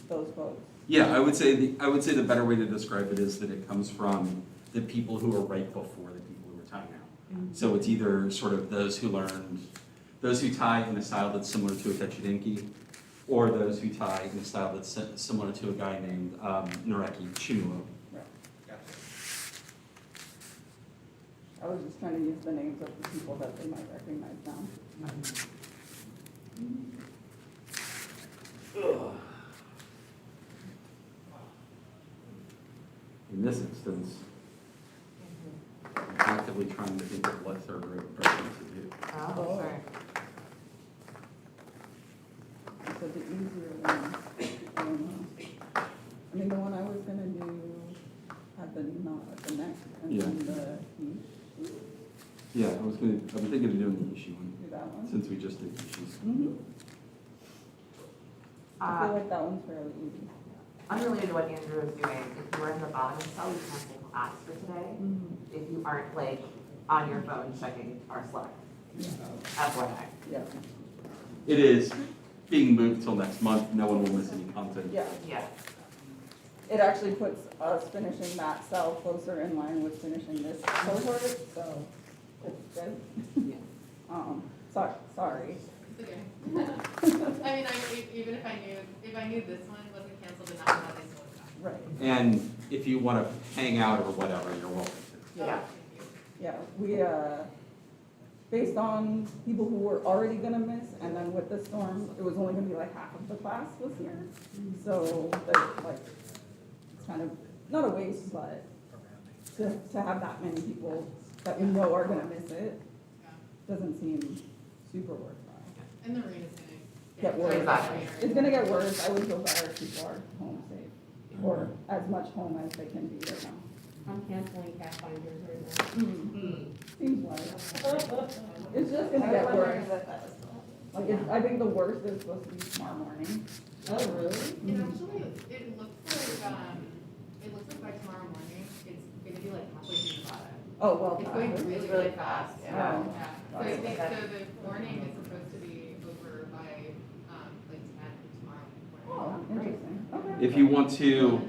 [SPEAKER 3] those folks.
[SPEAKER 1] Yeah, I would say the better way to describe it is that it comes from the people who are right before the people who are tying out. So it's either sort of those who tie in a style that's similar to Akechi Denki, or those who tie in a style that's similar to a guy named Nareki Shimuo.
[SPEAKER 3] I was just trying to use the names of the people that they might recognize now.
[SPEAKER 1] In this instance, I'm actively trying to think of what third version to do.
[SPEAKER 8] Oh, sorry.
[SPEAKER 3] So the easier one, I don't know. I mean, the one I was gonna do had the knot at the neck and
[SPEAKER 1] Yeah.
[SPEAKER 3] then the heat.
[SPEAKER 1] Yeah, I'm thinking of doing the Ishi one,
[SPEAKER 3] Do that one.
[SPEAKER 1] since we just did Ishis.
[SPEAKER 3] Mhm. I feel
[SPEAKER 8] Uh,
[SPEAKER 3] like that one's fairly easy.
[SPEAKER 8] Unrelated to what Andrew is doing, if you were in the bottom cell, you canceled class for today. If you aren't like on your phone checking our Slack, FYI.
[SPEAKER 3] Yeah,
[SPEAKER 1] It is being moved till next month. No one will miss any content.
[SPEAKER 3] yeah.
[SPEAKER 8] Yeah.
[SPEAKER 3] It actually puts us finishing that cell closer in line with finishing this cohort, so it's good. Sorry.
[SPEAKER 4] It's okay. I mean, even if I knew this one wasn't canceled and not that, I still would have.
[SPEAKER 3] Right,
[SPEAKER 1] And if you want to hang out or whatever, you're welcome to.
[SPEAKER 8] Yeah.
[SPEAKER 3] yeah, we, based on people who were already gonna miss, and then with the storm, it was only gonna be like half of the class was here. So, like, it's kind of, not a waste, but to have that many people that we know are gonna miss it, doesn't seem super worthwhile.
[SPEAKER 4] And the rain is gonna
[SPEAKER 3] Get worse.
[SPEAKER 8] Exactly.
[SPEAKER 3] It's gonna get worse, I would feel better if people are home safe, or as much home as they can be right now.
[SPEAKER 7] I'm canceling Pathfinders right now.
[SPEAKER 3] Seems like, it's just gonna get worse. Like, I think the worst is supposed to be tomorrow morning.
[SPEAKER 7] Oh, really?
[SPEAKER 4] It actually, it looks like by tomorrow morning, it's gonna be like halfway through the product.
[SPEAKER 3] Oh, well,
[SPEAKER 4] It's going
[SPEAKER 3] done.
[SPEAKER 4] really, really fast, yeah.
[SPEAKER 3] Oh.
[SPEAKER 4] So I think, so the warning is supposed to be over by, like 10 tomorrow morning.
[SPEAKER 3] Oh, interesting, okay.
[SPEAKER 1] If you want to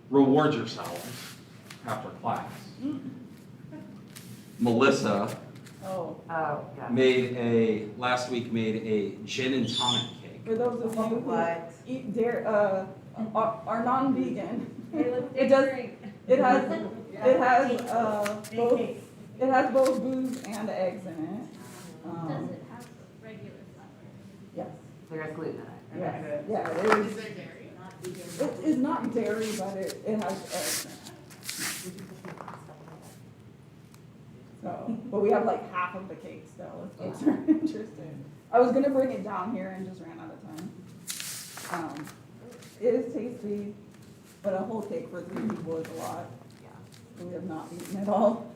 [SPEAKER 1] reward yourselves after class, Melissa
[SPEAKER 3] Oh,
[SPEAKER 8] Oh, yeah.
[SPEAKER 1] last week made a gin and tonic cake.
[SPEAKER 3] for those of you who eat dairy, are non-vegan,
[SPEAKER 9] It
[SPEAKER 3] it does, it has both booze and eggs in it.
[SPEAKER 9] Does it have regular flour?
[SPEAKER 3] Yes,
[SPEAKER 8] There is gluten in it.
[SPEAKER 3] yes, yeah, it
[SPEAKER 4] Is
[SPEAKER 3] is,
[SPEAKER 4] there dairy?
[SPEAKER 3] it is not dairy, but it has eggs in it. So, but we have like half of the cake still, if folks are interested. I was gonna bring it down here and just ran out of time. It is tasty, but a whole cake for 3 people is a lot.
[SPEAKER 8] Yeah.
[SPEAKER 3] So we have not eaten it all.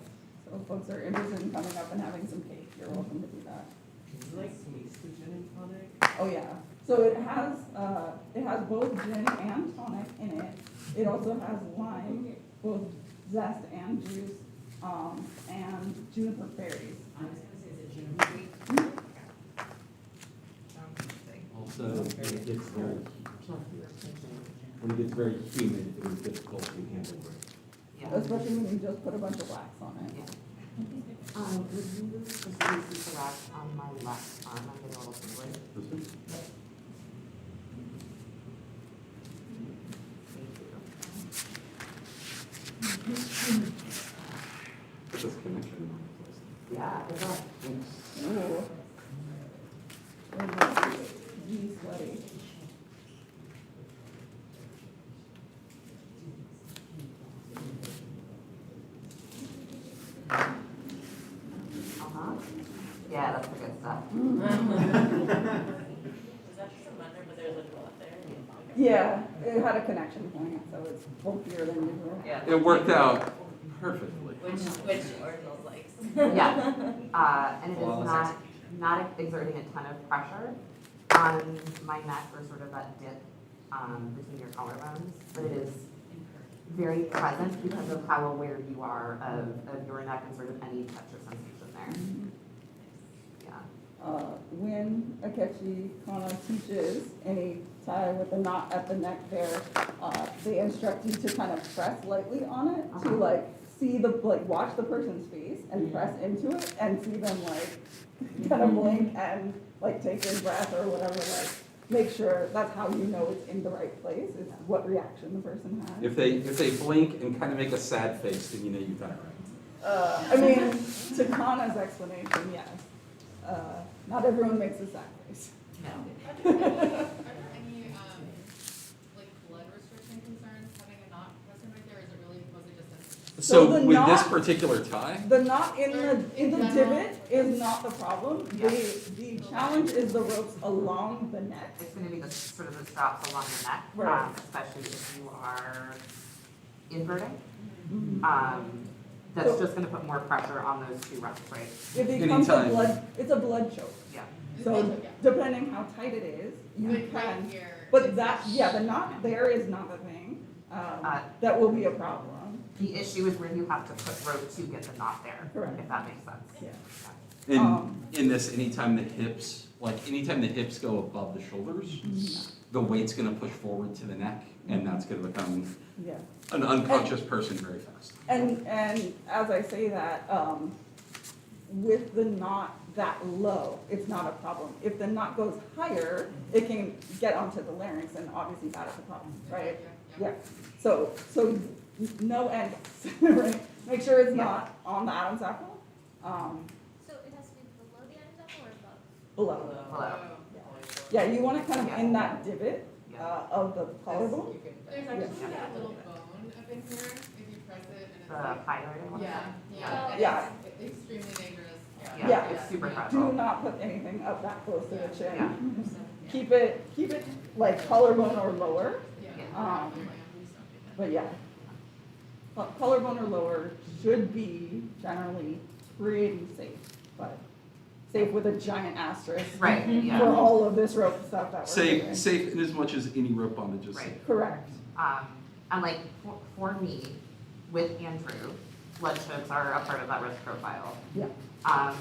[SPEAKER 3] So if folks are interested in coming up and having some cake, you're welcome to do that.
[SPEAKER 6] Can you like taste the gin and tonic?
[SPEAKER 3] Oh, yeah. So it has both gin and tonic in it. It also has lime, both zest and juice, and juniper berries.
[SPEAKER 8] I was gonna say, is it June?
[SPEAKER 1] Also, it's very when it gets very humid, it is difficult to handle it.
[SPEAKER 8] Yeah.
[SPEAKER 3] Especially when you just put a bunch of wax on it.
[SPEAKER 8] Yeah. Would you just use the rack on my left arm? I'm getting a little tingly.
[SPEAKER 1] This one?
[SPEAKER 8] Thank you.
[SPEAKER 1] Put this connection in place.
[SPEAKER 8] Yeah, it's all.
[SPEAKER 3] Ooh. Gee, sweaty.
[SPEAKER 8] Uh-huh. Yeah, that's the good stuff.
[SPEAKER 2] Was that just a blender, but there's a drill up there?
[SPEAKER 3] Yeah, it had a connection point, so it's bulkier than usual.
[SPEAKER 2] Yeah.
[SPEAKER 1] It worked out perfectly.
[SPEAKER 2] Which Ordinals likes.
[SPEAKER 8] Yeah, and it is
[SPEAKER 5] Flawless
[SPEAKER 8] not exerting a ton of pressure on my neck or sort of that dip, between your collarbones, but it is very present because of how aware you are of your neck and sort of any touch or sensation there. Yeah.
[SPEAKER 3] When Akechi Kana teaches any tie with a knot at the neck there, they instruct you to kind of press lightly on it to like see watch the person's face and press into it and see them like kind of blink and like take in breath or whatever, like make sure that's how you know it's in the right place, is what reaction the person has.
[SPEAKER 1] If they blink and kind of make a sad face, then you know you've done it right.
[SPEAKER 3] I mean, to Kana's explanation, yes. Not everyone makes a sad face.
[SPEAKER 8] No.
[SPEAKER 4] Are there any, like blood restriction concerns having a knot present right there, or is it really mostly just a?
[SPEAKER 3] So
[SPEAKER 1] So
[SPEAKER 3] the
[SPEAKER 1] with this
[SPEAKER 3] knot-
[SPEAKER 1] particular tie,
[SPEAKER 3] The knot in the
[SPEAKER 4] general.
[SPEAKER 3] divot is not the problem.
[SPEAKER 8] Yeah.
[SPEAKER 3] The challenge is the ropes along the neck.
[SPEAKER 8] It's gonna be the sort of the straps along the neck,
[SPEAKER 3] Right.
[SPEAKER 8] especially if you are inverting.
[SPEAKER 3] Mhm.
[SPEAKER 8] That's
[SPEAKER 3] So-
[SPEAKER 8] just gonna put more pressure on those two reps, right?
[SPEAKER 3] It becomes a
[SPEAKER 1] Anytime.
[SPEAKER 3] it's a blood choke.
[SPEAKER 8] Yeah.
[SPEAKER 3] So depending how tight it is, you
[SPEAKER 4] Like right
[SPEAKER 3] can,
[SPEAKER 4] here.
[SPEAKER 3] but
[SPEAKER 4] it's
[SPEAKER 3] that,
[SPEAKER 4] like-
[SPEAKER 3] yeah, the knot there is not the thing. That will be a problem.
[SPEAKER 8] The issue is where you have to put rope to get the knot there,
[SPEAKER 3] Correct.
[SPEAKER 8] if that makes sense.
[SPEAKER 3] Yeah.
[SPEAKER 1] in this, anytime the hips go above the shoulders, the weight's gonna push forward to the neck, and that's gonna become
[SPEAKER 3] Yeah.
[SPEAKER 1] an unconscious person very fast.
[SPEAKER 3] And as I say that, with the knot that low, it's not a problem. If the knot goes higher, it can get onto the larynx, and obviously that is a problem, right? Yeah. So no end, right? Make sure it's not on the Adam's apple,
[SPEAKER 9] So it has to be below the Adam's apple or above?
[SPEAKER 3] below.
[SPEAKER 8] Hello.
[SPEAKER 3] Yeah, you want to kind of in that divot
[SPEAKER 8] Yeah.
[SPEAKER 3] of the collarbone.
[SPEAKER 4] There's actually that little bone up in here, if you press it and it's
[SPEAKER 8] The
[SPEAKER 4] like,
[SPEAKER 8] highlighted one?
[SPEAKER 4] yeah,
[SPEAKER 9] Oh,
[SPEAKER 4] yeah. and
[SPEAKER 3] Yeah.
[SPEAKER 4] It's extremely dangerous.
[SPEAKER 8] Yeah, it's super
[SPEAKER 3] Do
[SPEAKER 8] fragile.
[SPEAKER 3] not put anything up that close to the chin.
[SPEAKER 8] Yeah.
[SPEAKER 3] Keep it like collarbone or lower.
[SPEAKER 4] Yeah.
[SPEAKER 3] But yeah, collarbone or lower should be generally pretty safe, but safe with a giant asterisk.
[SPEAKER 8] Right, yeah.
[SPEAKER 3] For all of this rope stuff that we're doing.
[SPEAKER 1] Safe in as much as any rope bondage is safe.
[SPEAKER 8] Right.
[SPEAKER 3] Correct.
[SPEAKER 8] And like, for me, with Andrew, blood chokes are a part of that risk profile.
[SPEAKER 3] Yeah.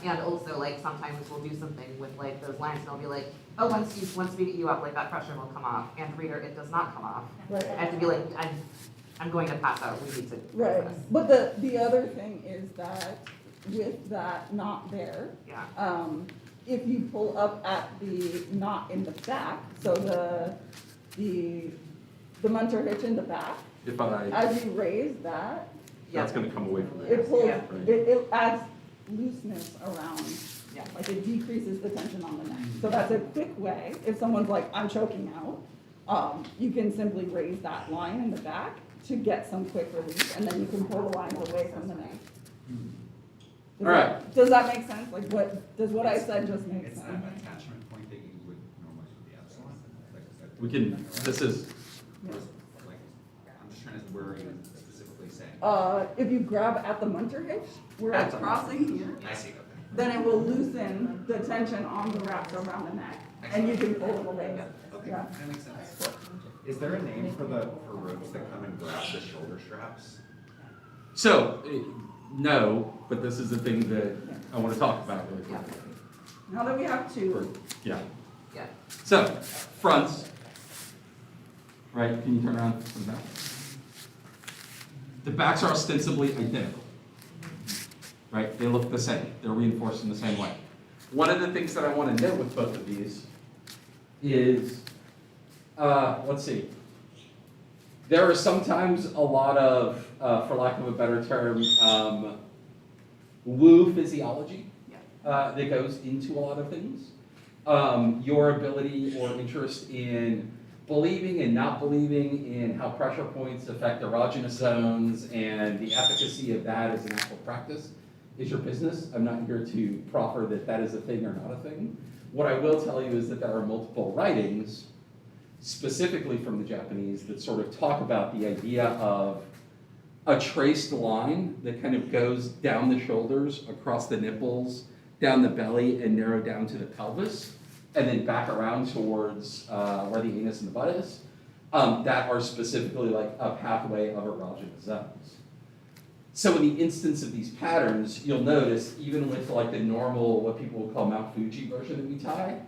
[SPEAKER 8] And also, like, sometimes we'll do something with like those lines, and they'll be like, oh, once we get you up, like, that pressure will come off, and reader, it does not come off. I
[SPEAKER 3] Right.
[SPEAKER 8] have to be like, I'm going to pass out, we need to do
[SPEAKER 3] Right.
[SPEAKER 8] this.
[SPEAKER 3] But the other thing is that with that knot there,
[SPEAKER 8] Yeah,
[SPEAKER 3] if you pull up at the knot in the back, so the Munter hitch in the back,
[SPEAKER 1] If I,
[SPEAKER 3] as you raise that,
[SPEAKER 1] that's gonna come away from
[SPEAKER 3] it
[SPEAKER 1] there.
[SPEAKER 3] pulls,
[SPEAKER 8] Yeah.
[SPEAKER 3] it adds looseness around,
[SPEAKER 8] yeah.
[SPEAKER 3] like it decreases the tension on the neck. So that's a quick way, if someone's like, I'm choking out, you can simply raise that line in the back to get some quick relief, and then you can pull the lines away from the neck.
[SPEAKER 1] All right.
[SPEAKER 3] Does that make sense? Like does what I said just make
[SPEAKER 5] It's that
[SPEAKER 3] sense?
[SPEAKER 5] attachment point that you would normally with the epsilon, like, is that?
[SPEAKER 1] We can, this is,
[SPEAKER 5] Like, I'm just trying to, where are you specifically saying?
[SPEAKER 3] If you grab at the Munter hitch, where it's
[SPEAKER 1] At the-
[SPEAKER 3] crossing here,
[SPEAKER 5] I see, okay.
[SPEAKER 3] then it will loosen the tension on the wraps around the neck, and you can pull it away.
[SPEAKER 5] Okay,
[SPEAKER 3] Yeah.
[SPEAKER 5] that makes sense. Is there a name for ropes that come and grab the shoulder straps?
[SPEAKER 1] so, no, but this is the thing that I wanna talk about really quick.
[SPEAKER 3] Now that we have two,
[SPEAKER 1] Yeah.
[SPEAKER 8] Yeah.
[SPEAKER 1] So, fronts, right? Can you turn around to the back? The backs are ostensibly identical, right? They look the same. They're reinforced in the same way. One of the things that I want to note with both of these is, let's see. There is sometimes a lot of, for lack of a better term, woo physiology that goes into a lot of things. Your ability or interest in believing and not believing in how pressure points affect erogenous zones and the efficacy of that as an actual practice is your business. I'm not here to proffer that that is a thing or not a thing. What I will tell you is that there are multiple writings, specifically from the Japanese, that sort of talk about the idea of a traced line that kind of goes down the shoulders, across the nipples, down the belly, and narrow down to the pelvis, and then back around towards where the anus and the butt is, that are specifically like a pathway of erogenous zones. So in the instance of these patterns, you'll notice even with like the normal, what people would call Mount Fuji version that we tie,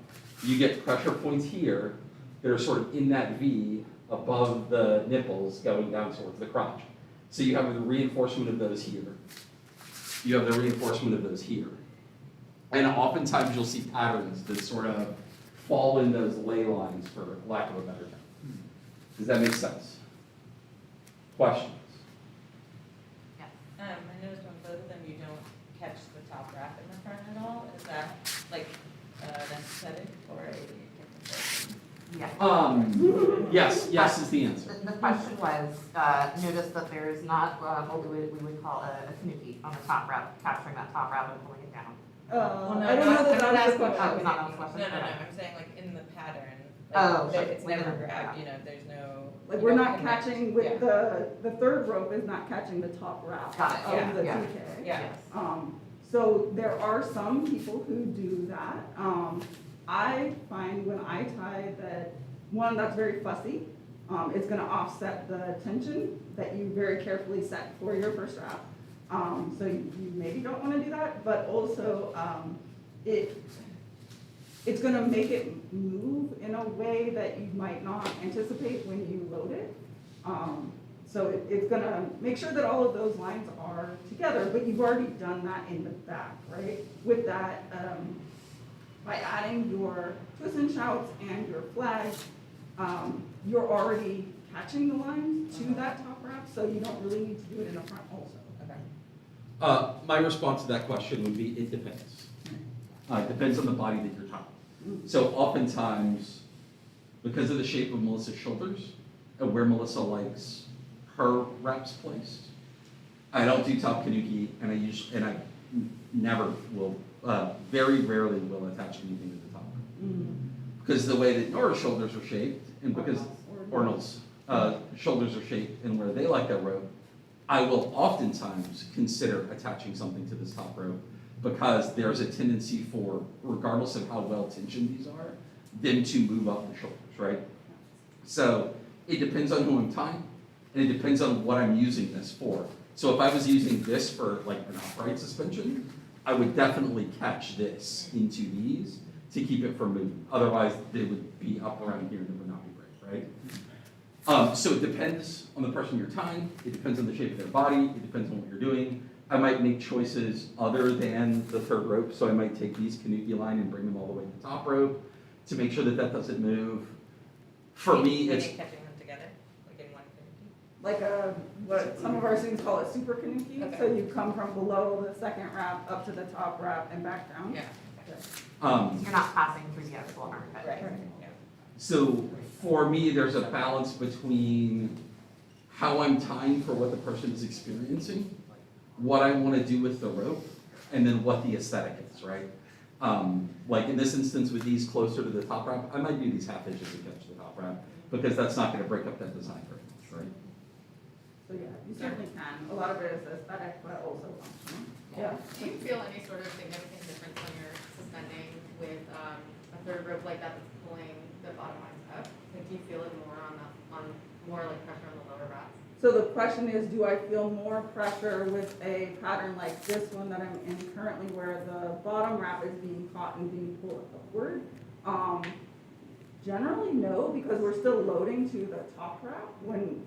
[SPEAKER 1] you get pressure points here that are sort of in that V above the nipples going down towards the crotch. So you have the reinforcement of those here. You have the reinforcement of those here. And oftentimes you'll see patterns that sort of fall in those ley lines, for lack of a better term. Does that make sense? Questions?
[SPEAKER 2] I noticed on both of them, you don't catch the top wrap in the front at all. Is that like an aesthetic or a different thing?
[SPEAKER 1] Yes is the answer.
[SPEAKER 8] The question was, notice that there is not what we would call a kanuki on the top wrap, capturing that top wrap and pulling it down.
[SPEAKER 3] I don't know that that's the question.
[SPEAKER 8] Oh, it's not on the question?
[SPEAKER 2] No,
[SPEAKER 8] Okay.
[SPEAKER 2] I'm saying like in the pattern.
[SPEAKER 8] Oh,
[SPEAKER 2] Like,
[SPEAKER 8] sure.
[SPEAKER 2] it's never
[SPEAKER 8] Yeah.
[SPEAKER 2] grabbed, you know, there's no.
[SPEAKER 3] Like,
[SPEAKER 2] you
[SPEAKER 3] we're
[SPEAKER 2] don't
[SPEAKER 3] not
[SPEAKER 2] connect.
[SPEAKER 3] catching with
[SPEAKER 2] Yeah.
[SPEAKER 3] the third rope is not catching the top wrap
[SPEAKER 8] Got it,
[SPEAKER 3] of the
[SPEAKER 8] yeah.
[SPEAKER 3] TK.
[SPEAKER 2] Yeah.
[SPEAKER 8] Yes.
[SPEAKER 3] So there are some people who do that. I find when I tie that, one, that's very fussy. It's gonna offset the tension that you very carefully set for your first wrap. So you maybe don't wanna do that, but also, it's gonna make it move in a way that you might not anticipate when you load it. So it's gonna make sure that all of those lines are together, but you've already done that in the back, right? With that, by adding your twist and shouts and your flags, you're already catching the lines to that top wrap, so you don't really need to do it in the front also.
[SPEAKER 2] Okay.
[SPEAKER 1] My response to that question would be, it depends. It depends on the body that you're tying. So oftentimes, because of the shape of Melissa's shoulders, and where Melissa likes her wraps placed, I don't do top kanuki, and I never will, very rarely will attach anything to the top. Because the way that Nora's shoulders are shaped, and because Ornal's shoulders are shaped and where they like their rope, I will oftentimes consider attaching something to this top rope because there's a tendency for, regardless of how well tensioned these are, them to move up the shoulders, right? So it depends on who I'm tying, and it depends on what I'm using this for. So if I was using this for like an upright suspension, I would definitely catch this into these to keep it from moving. Otherwise, they would be up around here and it would not be great, right? So it depends on the person you're tying, it depends on the shape of their body, it depends on what you're doing. I might make choices other than the third rope, so I might take these kanuki line and bring them all the way to the top rope to make sure that that doesn't move. For me, it's,
[SPEAKER 2] Maybe catching them together, like in one kanuki.
[SPEAKER 3] Like what some of our students call it super kanuki,
[SPEAKER 2] Okay.
[SPEAKER 3] so you come from below the second wrap up to the top wrap and back down.
[SPEAKER 2] Yeah.
[SPEAKER 8] You're not passing through the actual armpit.
[SPEAKER 2] Right.
[SPEAKER 3] Right.
[SPEAKER 2] Yeah.
[SPEAKER 1] so for me, there's a balance between how I'm tying for what the person is experiencing, what I want to do with the rope, and then what the aesthetic is, right? Like in this instance with these closer to the top wrap, I might do these half inches to catch the top wrap because that's not going to break up that design very much, right?
[SPEAKER 3] So yeah, you certainly can. A lot of it is aesthetic, but also functional. Yeah.
[SPEAKER 4] Do you feel any sort of significant difference when you're suspending with a third rope like that that's pulling the bottom lines up? Like, do you feel it more on more like pressure on the lower wraps?
[SPEAKER 3] So the question is, do I feel more pressure with a pattern like this one that I'm in currently where the bottom wrap is being caught and being pulled upward? Generally, no, because we're still loading to the top wrap when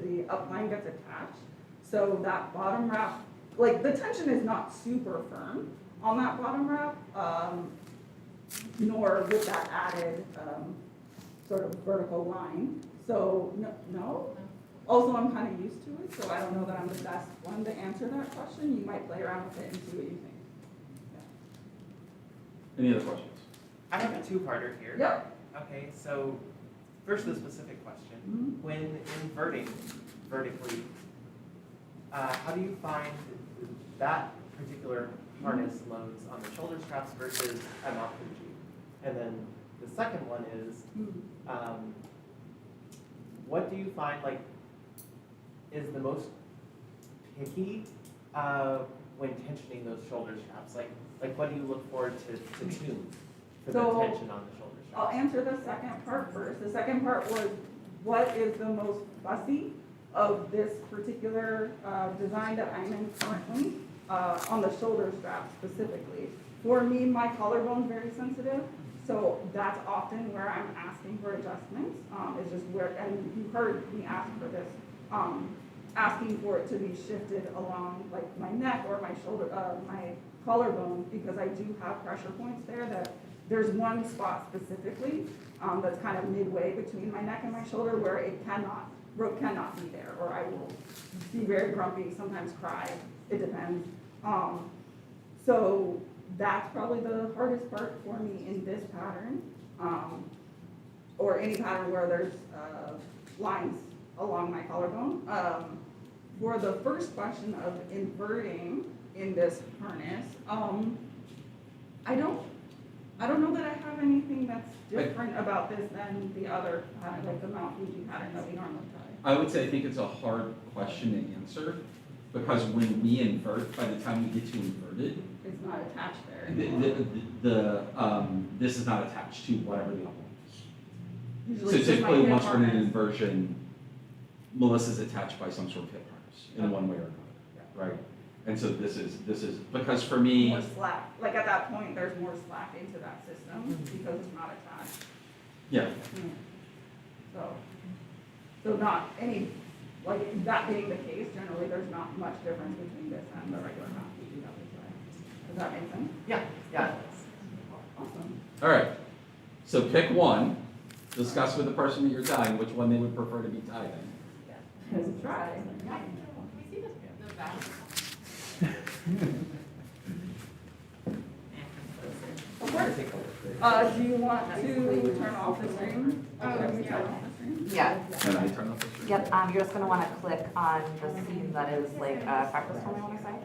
[SPEAKER 3] the upline gets attached. So that bottom wrap, like the tension is not super firm on that bottom wrap, nor with that added sort of vertical line. So no. Also, I'm kind of used to it, so I don't know that I'm the best one to answer that question. You might play around with it and see what you think.
[SPEAKER 1] Any other questions?
[SPEAKER 6] I have a two-parter here.
[SPEAKER 3] Yep.
[SPEAKER 6] Okay, so first the specific question.
[SPEAKER 3] Mhm.
[SPEAKER 6] When inverting vertically, how do you find that particular harness loads on the shoulder straps versus a Mount Fuji? And then the second one is, what do you find, like, is the most picky when tensioning those shoulder straps? Like what do you look for to tune for the
[SPEAKER 3] So,
[SPEAKER 6] tension on the shoulder straps?
[SPEAKER 3] I'll answer the second part first. The second part was, what is the most fussy of this particular design that I'm in currently on the shoulder strap specifically? For me, my collarbone's very sensitive, so that's often where I'm asking for adjustments. Is just where, and you heard me ask for this, asking for it to be shifted along like my neck or my shoulder, my collarbone, because I do have pressure points there. That there's one spot specifically that's kind of midway between my neck and my shoulder where rope cannot be there, or I will be very grumpy, sometimes cry, it depends. So that's probably the hardest part for me in this pattern, or any pattern where there's lines along my collarbone. For the first question of inverting in this harness, I don't know that I have anything that's different about this than the other pattern, like the Mount Fuji pattern that we normally tie.
[SPEAKER 1] I would say I think it's a hard question to answer, because when we invert, by the time we get to inverted,
[SPEAKER 3] It's not attached there.
[SPEAKER 1] this is not attached to whatever the upline is.
[SPEAKER 3] Usually
[SPEAKER 1] So
[SPEAKER 3] it's just my
[SPEAKER 1] typically,
[SPEAKER 3] hip
[SPEAKER 1] once we're in an
[SPEAKER 3] harness.
[SPEAKER 1] inversion, Melissa's attached by some sort of hip harness in one way or another, right? And so this is, because for me,
[SPEAKER 3] More slack, like at that point, there's more slack into that system because it's not attached.
[SPEAKER 1] yeah,
[SPEAKER 3] So not any, like that being the case, generally, there's not much difference between this and the regular Mount Fuji that we play. Does that make sense?
[SPEAKER 6] Yeah.
[SPEAKER 3] Awesome.
[SPEAKER 1] all right. So pick one, discuss with the person that you're tying which one they would prefer to be tied in.
[SPEAKER 3] Let's try.
[SPEAKER 4] Can we see the back?
[SPEAKER 3] Of course. Do you want to turn off the stream? Can we turn off the stream?
[SPEAKER 8] Yeah.
[SPEAKER 1] And I turn off the screen?
[SPEAKER 8] Yep, you're just gonna wanna click on the scene that is like, breakfast, I wanna say.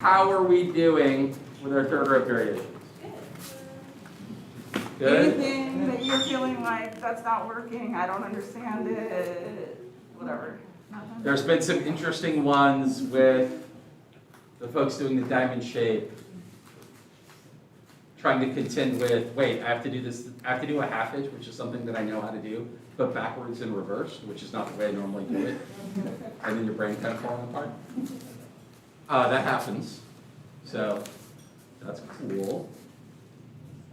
[SPEAKER 1] how are we doing with our third rope variations? Good?
[SPEAKER 3] Anything that you're feeling like that's not working, I don't understand it, whatever. Nothing?
[SPEAKER 1] There's been some interesting ones with the folks doing the diamond shape, trying to contend with, wait, I have to do this, I have to do a half hitch, which is something that I know how to do, but backwards and reversed, which is not the way I normally do it. And then your brain kind of falling apart. That happens, so that's cool.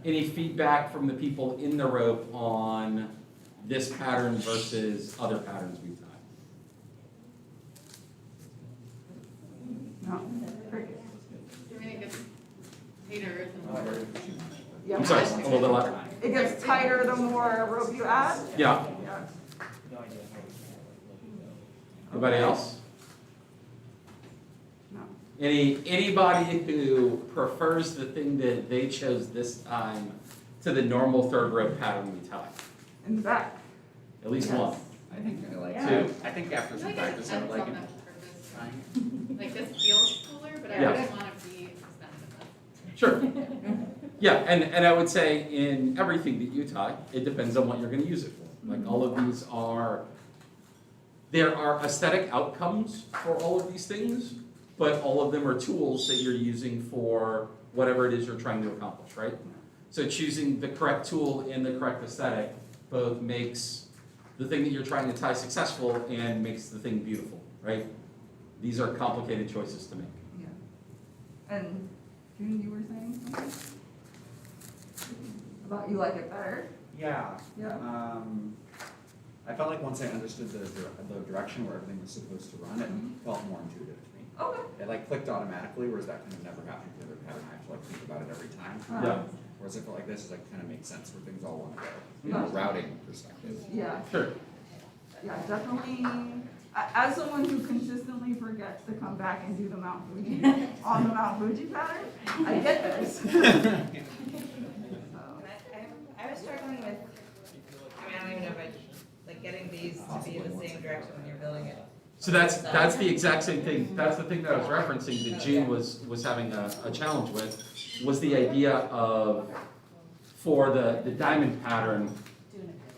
[SPEAKER 1] Any feedback from the people in the rope on this pattern versus other patterns we've done?
[SPEAKER 3] No.
[SPEAKER 4] Do we think it's tighter than more?
[SPEAKER 3] Yeah.
[SPEAKER 1] I'm sorry, a little bit louder.
[SPEAKER 3] It gets tighter the more rope you add?
[SPEAKER 1] Yeah,
[SPEAKER 3] Yeah.
[SPEAKER 1] anybody else?
[SPEAKER 3] No.
[SPEAKER 1] Anybody who prefers the thing that they chose this time to the normal third rope pattern we tie?
[SPEAKER 3] In the back.
[SPEAKER 1] At least
[SPEAKER 3] Yes.
[SPEAKER 1] one.
[SPEAKER 5] I think I like
[SPEAKER 1] Two.
[SPEAKER 5] it. I think after
[SPEAKER 4] I
[SPEAKER 5] some
[SPEAKER 4] feel like it
[SPEAKER 5] practice, I would
[SPEAKER 4] depends
[SPEAKER 5] like
[SPEAKER 4] on
[SPEAKER 5] it.
[SPEAKER 4] the purpose. Like this feels cooler, but I
[SPEAKER 1] Yeah.
[SPEAKER 4] wouldn't wanna be expensive.
[SPEAKER 1] Sure. Yeah, and I would say in everything that you tie, it depends on what you're gonna use it for. Like all of these are, there are aesthetic outcomes for all of these things, but all of them are tools that you're using for whatever it is you're trying to accomplish, right? So choosing the correct tool in the correct aesthetic both makes the thing that you're trying to tie successful and makes the thing beautiful, right? These are complicated choices to make.
[SPEAKER 3] Yeah. And June, you were saying something? About you like it better?
[SPEAKER 5] Yeah.
[SPEAKER 3] Yeah.
[SPEAKER 5] I felt like once I understood the direction where everything was supposed to run, it felt more intuitive to me.
[SPEAKER 3] Okay.
[SPEAKER 5] It like clicked automatically, whereas that kind of never happened with the other pattern. I have to like think about it every time.
[SPEAKER 1] Yeah.
[SPEAKER 5] Whereas I felt like this is like kind of makes sense where things all want to go from
[SPEAKER 3] Yeah.
[SPEAKER 5] a routing perspective.
[SPEAKER 3] Yeah,
[SPEAKER 1] Sure.
[SPEAKER 3] yeah, definitely. As someone who consistently forgets to come back and do the Mount Fuji on the Mount Fuji pattern, I get this. So,
[SPEAKER 2] I was struggling with, I mean, I don't even know if I, like, getting these to be in the same direction when you're building it.
[SPEAKER 1] So that's the exact same thing, that's the thing that I was referencing that Gene was having a challenge with, was the idea of, for the diamond pattern,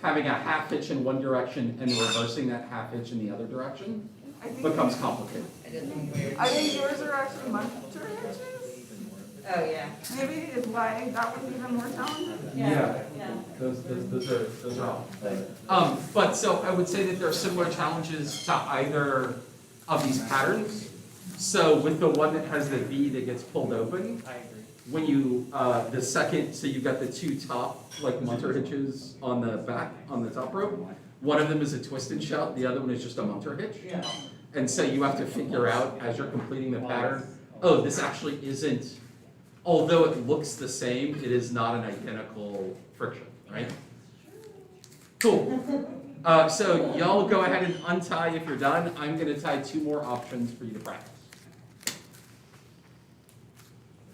[SPEAKER 1] having a half hitch in one direction and reversing that half hitch in the other direction
[SPEAKER 3] I think,
[SPEAKER 1] becomes complicated.
[SPEAKER 2] I just think weird.
[SPEAKER 3] I think yours are actually much hitches.
[SPEAKER 2] Oh, yeah.
[SPEAKER 3] Maybe is why that was even more challenging.
[SPEAKER 1] Yeah.
[SPEAKER 2] Yeah.
[SPEAKER 1] Those are all. But so I would say that there are similar challenges to either of these patterns. So with the one that has the V that gets pulled open,
[SPEAKER 6] I agree.
[SPEAKER 1] when you, the second, so you've got the two top, like munter hitches on the back, on the top rope. One of them is a twist and shout, the other one is just a munter hitch.
[SPEAKER 2] Yeah.
[SPEAKER 1] And so you have to figure out as you're completing the pattern, oh, this actually isn't, although it looks the same, it is not an identical friction, right? Cool. So y'all go ahead and untie if you're done. I'm gonna tie two more options for you to practice.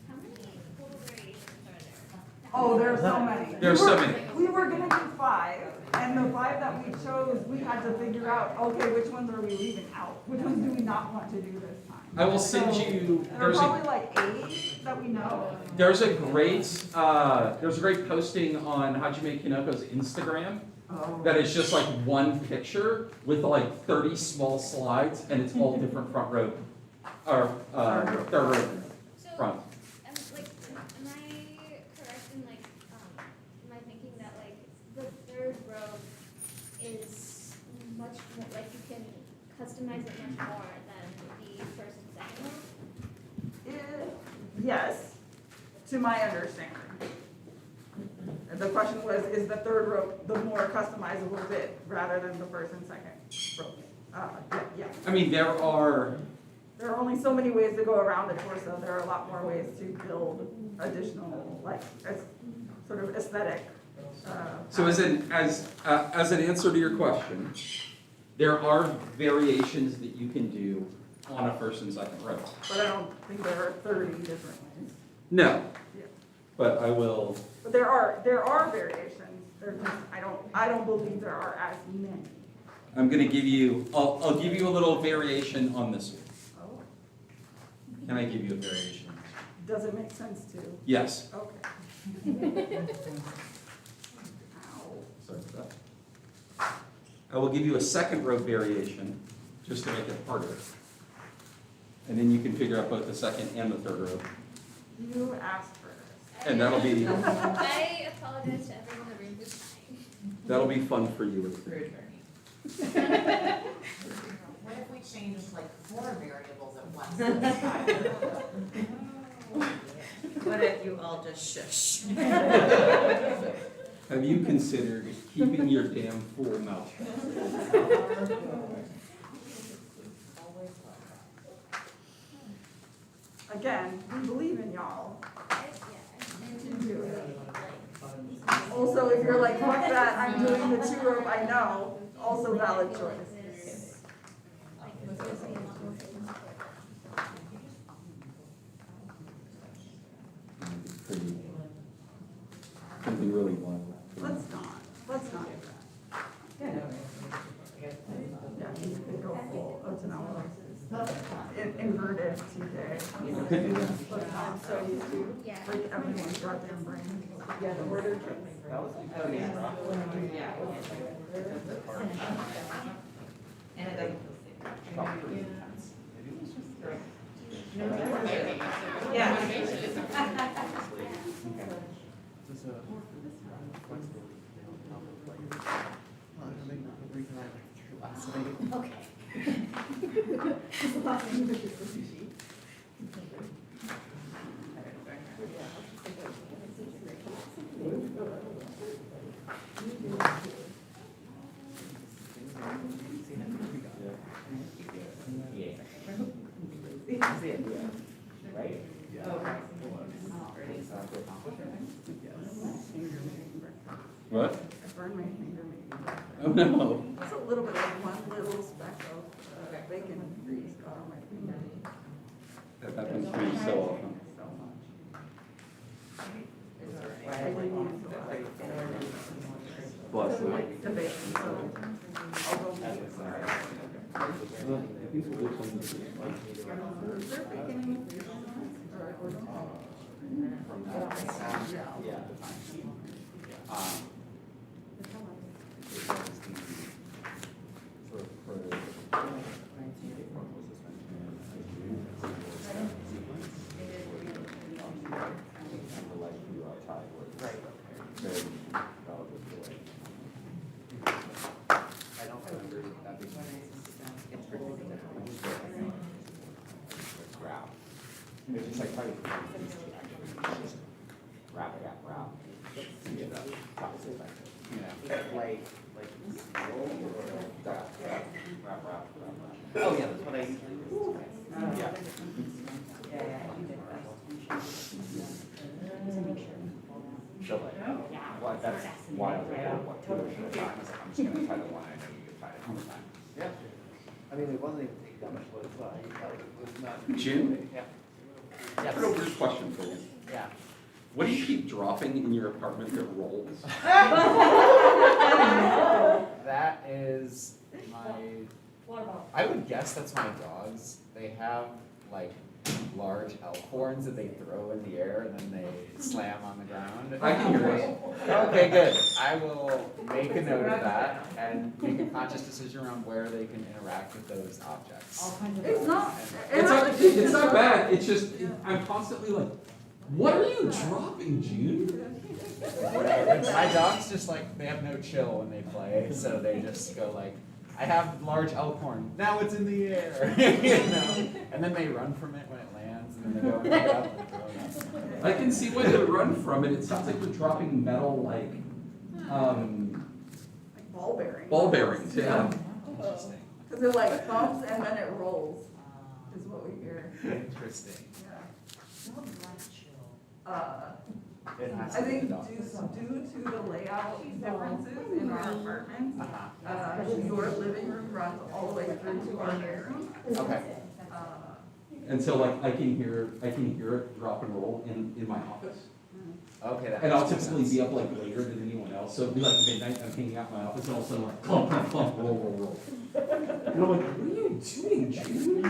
[SPEAKER 9] How many total variations are there?
[SPEAKER 3] Oh, there are so many.
[SPEAKER 1] There are so many.
[SPEAKER 3] We were gonna do 5, and the 5 that we chose, we had to figure out, okay, which ones are we leaving out? Which ones do we not want to do this time?
[SPEAKER 1] I will send
[SPEAKER 3] So,
[SPEAKER 1] you,
[SPEAKER 3] there are
[SPEAKER 1] there's a,
[SPEAKER 3] probably like 8 that we know.
[SPEAKER 1] there's a great posting on Hajime Kinoko's Instagram
[SPEAKER 3] Oh.
[SPEAKER 1] that is just like one picture with like 30 small slides, and it's all different front row, or, third row
[SPEAKER 9] So,
[SPEAKER 1] front.
[SPEAKER 9] am I correct in like, am I thinking that like the third row is much more, like you can customize it much more than the first and second row?
[SPEAKER 3] Yes, to my understanding. And the question was, is the third rope the more customizable bit rather than the first and second rope? Yeah.
[SPEAKER 1] I mean, there are,
[SPEAKER 3] There are only so many ways to go around the torso. There are a lot more ways to build additional, like, sort of aesthetic.
[SPEAKER 1] so as an answer to your question, there are variations that you can do on a first and second row.
[SPEAKER 3] But I don't think there are 30 different ways.
[SPEAKER 1] No,
[SPEAKER 3] Yeah.
[SPEAKER 1] but I will,
[SPEAKER 3] But there are variations. They're just, I don't believe there are as many.
[SPEAKER 1] I'm gonna give you, I'll give you a little variation on this one.
[SPEAKER 3] Oh.
[SPEAKER 1] Can I give you a variation?
[SPEAKER 3] Does it make sense to?
[SPEAKER 1] Yes.
[SPEAKER 3] Okay. Ow.
[SPEAKER 1] Sorry for that. I will give you a second row variation, just to make it harder. And then you can figure out both the second and the third row.
[SPEAKER 3] You asked for this.
[SPEAKER 1] And that'll be,
[SPEAKER 9] I apologize to everyone in the room who's trying.
[SPEAKER 1] that'll be fun for you.
[SPEAKER 2] Rude, Bernie.
[SPEAKER 8] What if we change like 4 variables at once?
[SPEAKER 10] What if you all just shush?
[SPEAKER 1] Have you considered keeping your damn fool mouth shut?
[SPEAKER 3] Again, we believe in y'all.
[SPEAKER 9] Yeah.
[SPEAKER 3] You can do it. Also, if you're like, fuck that, I'm doing the 2 rope, I know, also valid choice.
[SPEAKER 1] Pretty, something really wild.
[SPEAKER 3] Let's not do that. Yeah, you could go full Otanawa. Inverted TJ.
[SPEAKER 1] Could do that.
[SPEAKER 3] Let's not, so you do,
[SPEAKER 9] Yeah.
[SPEAKER 3] like, everyone's goddamn brain.
[SPEAKER 10] Yeah, the order.
[SPEAKER 2] Oh, yeah. Yeah. And it doesn't feel safe. Yeah.
[SPEAKER 5] Right?
[SPEAKER 1] What?
[SPEAKER 3] I burned my finger maybe.
[SPEAKER 1] Oh, no.
[SPEAKER 3] It's a little bit like one little speck of bacon grease got on my finger.
[SPEAKER 1] That happens to me so often.
[SPEAKER 3] So much. I didn't even go out.
[SPEAKER 1] Bless you.
[SPEAKER 3] The bacon, so I'll go make it. Is there bacon in the or
[SPEAKER 5] From that, yeah.
[SPEAKER 6] I don't remember that being.
[SPEAKER 5] Wrap. It's just like trying to these two actually, just wrap. To get the top of it.
[SPEAKER 6] You know, like.
[SPEAKER 5] Wrap.
[SPEAKER 6] Oh, yeah, that's what I usually do.
[SPEAKER 5] Yeah. So like, well, that's why I was like, what to do should I buy? I was like, I'm just gonna try the one I know you can find it all the time.
[SPEAKER 6] Yeah. I mean, it wasn't even taking that much wood, so it was not.
[SPEAKER 1] Jim?
[SPEAKER 6] Yeah.
[SPEAKER 1] I have a weird question for you.
[SPEAKER 6] Yeah.
[SPEAKER 1] What do you keep dropping in your apartment that rolls?
[SPEAKER 6] That is my, I would guess that's my dogs. They have like large elk horns that they throw in the air and then they slam on the ground.
[SPEAKER 1] I can hear it.
[SPEAKER 6] Okay, good. I will make a note of that and make a conscious decision around where they can interact with those objects.
[SPEAKER 3] It's not.
[SPEAKER 1] It's not bad, it's just, I'm constantly like, what are you dropping, June?
[SPEAKER 6] My dogs just like, they have no chill when they play, so they just go like, I have large elk horn, now it's in the air, you know? And then they run from it when it lands, and then they go and pick it up and throw it up.
[SPEAKER 1] I can see why they would run from it, it sounds like we're dropping metal like,
[SPEAKER 3] Like ball bearings.
[SPEAKER 1] ball bearings, yeah.
[SPEAKER 6] Interesting.
[SPEAKER 3] Cause it like bumps and then it rolls, is what we hear.
[SPEAKER 6] Interesting. It has
[SPEAKER 3] I
[SPEAKER 6] to be
[SPEAKER 3] think
[SPEAKER 6] the dog.
[SPEAKER 3] due to the layout differences in our apartments,
[SPEAKER 6] Uh-huh.
[SPEAKER 3] your living room runs all the way through to our bedroom.
[SPEAKER 6] Okay.
[SPEAKER 1] And so like, I can hear it drop and roll in my office.
[SPEAKER 6] Okay, that
[SPEAKER 1] And I'll
[SPEAKER 6] makes more
[SPEAKER 1] typically
[SPEAKER 6] sense.
[SPEAKER 1] be up like later than anyone else, so it'll be like midnight, I'm hanging out in my office, and all of a sudden like, clump, clump, clump, roll, roll, roll. And I'm like, what are you doing, June?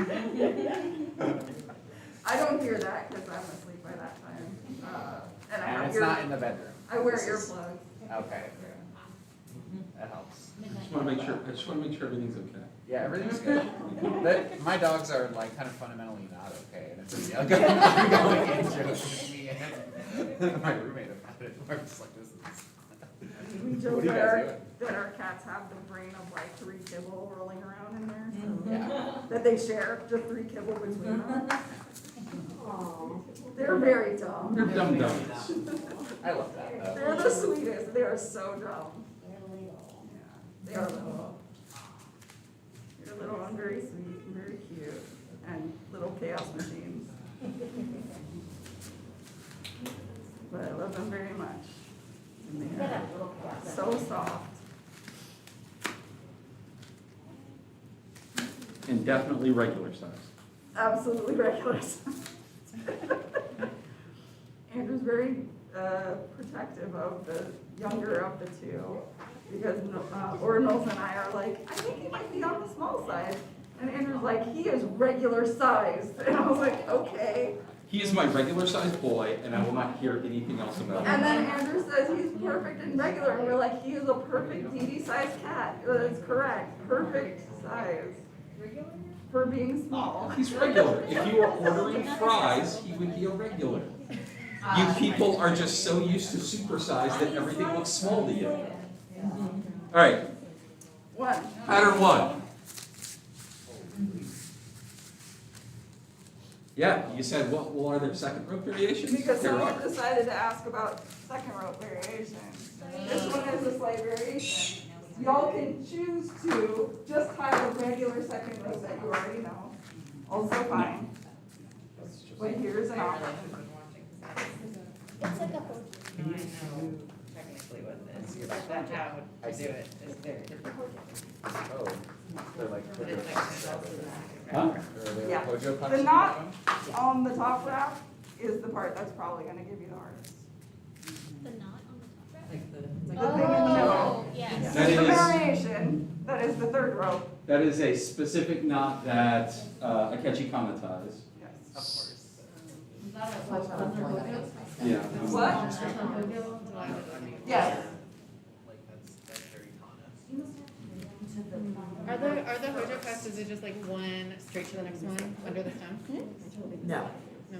[SPEAKER 3] I don't hear that because I'm asleep by that time. And I
[SPEAKER 5] And
[SPEAKER 3] have
[SPEAKER 5] it's not in the bedroom.
[SPEAKER 3] I wear
[SPEAKER 5] This is-
[SPEAKER 3] earplugs.
[SPEAKER 5] Okay, that helps.
[SPEAKER 1] I just wanna make sure everything's okay.
[SPEAKER 5] Yeah, everything's good. But my dogs are like kind of fundamentally not okay, and it's just going into me and my roommate about it. We're just like, this is.
[SPEAKER 3] We
[SPEAKER 5] What
[SPEAKER 3] joke
[SPEAKER 5] are you
[SPEAKER 3] that
[SPEAKER 5] guys
[SPEAKER 3] our,
[SPEAKER 5] doing?
[SPEAKER 3] that our cats have the brain of like 3 kibble rolling around in there, so.
[SPEAKER 5] Yeah.
[SPEAKER 3] That they share just 3 kibble between them. They're very dumb.
[SPEAKER 1] They're dum-dums.
[SPEAKER 5] I love that though.
[SPEAKER 3] They're the sweetest. They are so dumb.
[SPEAKER 7] They're little.
[SPEAKER 3] Yeah, they are little. They're little and very sweet and very cute and little chaos machines. But I love them very much. And they are so soft.
[SPEAKER 1] And definitely regular size.
[SPEAKER 3] Absolutely regular size. Andrew's very protective of the younger of the two because Ordinals and I are like, I think he might be on the small side. And Andrew's like, he is regular sized. And I was like, okay.
[SPEAKER 1] He is my regular sized boy, and I will not hear anything else about
[SPEAKER 3] And
[SPEAKER 1] him.
[SPEAKER 3] then Andrew says he's perfect and regular. And we're like, he is a perfect DD sized cat. That's correct. Perfect size. For being small.
[SPEAKER 1] He's regular. If you were ordering fries, he would be a regular. You people are just so used to supersize that everything looks small to you. All right,
[SPEAKER 3] One.
[SPEAKER 1] pattern 1. Yeah, you said, well, are there second row variations?
[SPEAKER 3] Because
[SPEAKER 1] There
[SPEAKER 3] someone
[SPEAKER 1] are.
[SPEAKER 3] decided to ask about second row variations. This one is a slight variation. Y'all can choose to just have a regular second row that you already know. Also fine. But here's an option.
[SPEAKER 9] It's like a whole.
[SPEAKER 2] No, I know technically what this is, but that's how to do it is very different.
[SPEAKER 5] Oh, they're like.
[SPEAKER 2] But it's actually also
[SPEAKER 1] Huh?
[SPEAKER 5] Are there
[SPEAKER 3] Yeah.
[SPEAKER 5] Hojo pucks
[SPEAKER 3] The
[SPEAKER 5] in
[SPEAKER 3] knot
[SPEAKER 5] that one?
[SPEAKER 3] on the top wrap is the part that's probably gonna give you the hardest.
[SPEAKER 9] The knot on the top right?
[SPEAKER 2] Like the,
[SPEAKER 3] The thing in the middle.
[SPEAKER 9] Oh, yes.
[SPEAKER 1] That
[SPEAKER 3] It's the
[SPEAKER 1] is-
[SPEAKER 3] variation, that is the third row.
[SPEAKER 1] That is a specific knot that Akechi Kana ties.
[SPEAKER 3] Yes.
[SPEAKER 5] Of course.
[SPEAKER 1] Yeah.
[SPEAKER 3] What?
[SPEAKER 2] I mean,
[SPEAKER 3] Yes.
[SPEAKER 5] Like that's very Kana.
[SPEAKER 4] Are the Hojo cuts, is it just like one straight to the next one under the stem?
[SPEAKER 8] No,
[SPEAKER 4] No.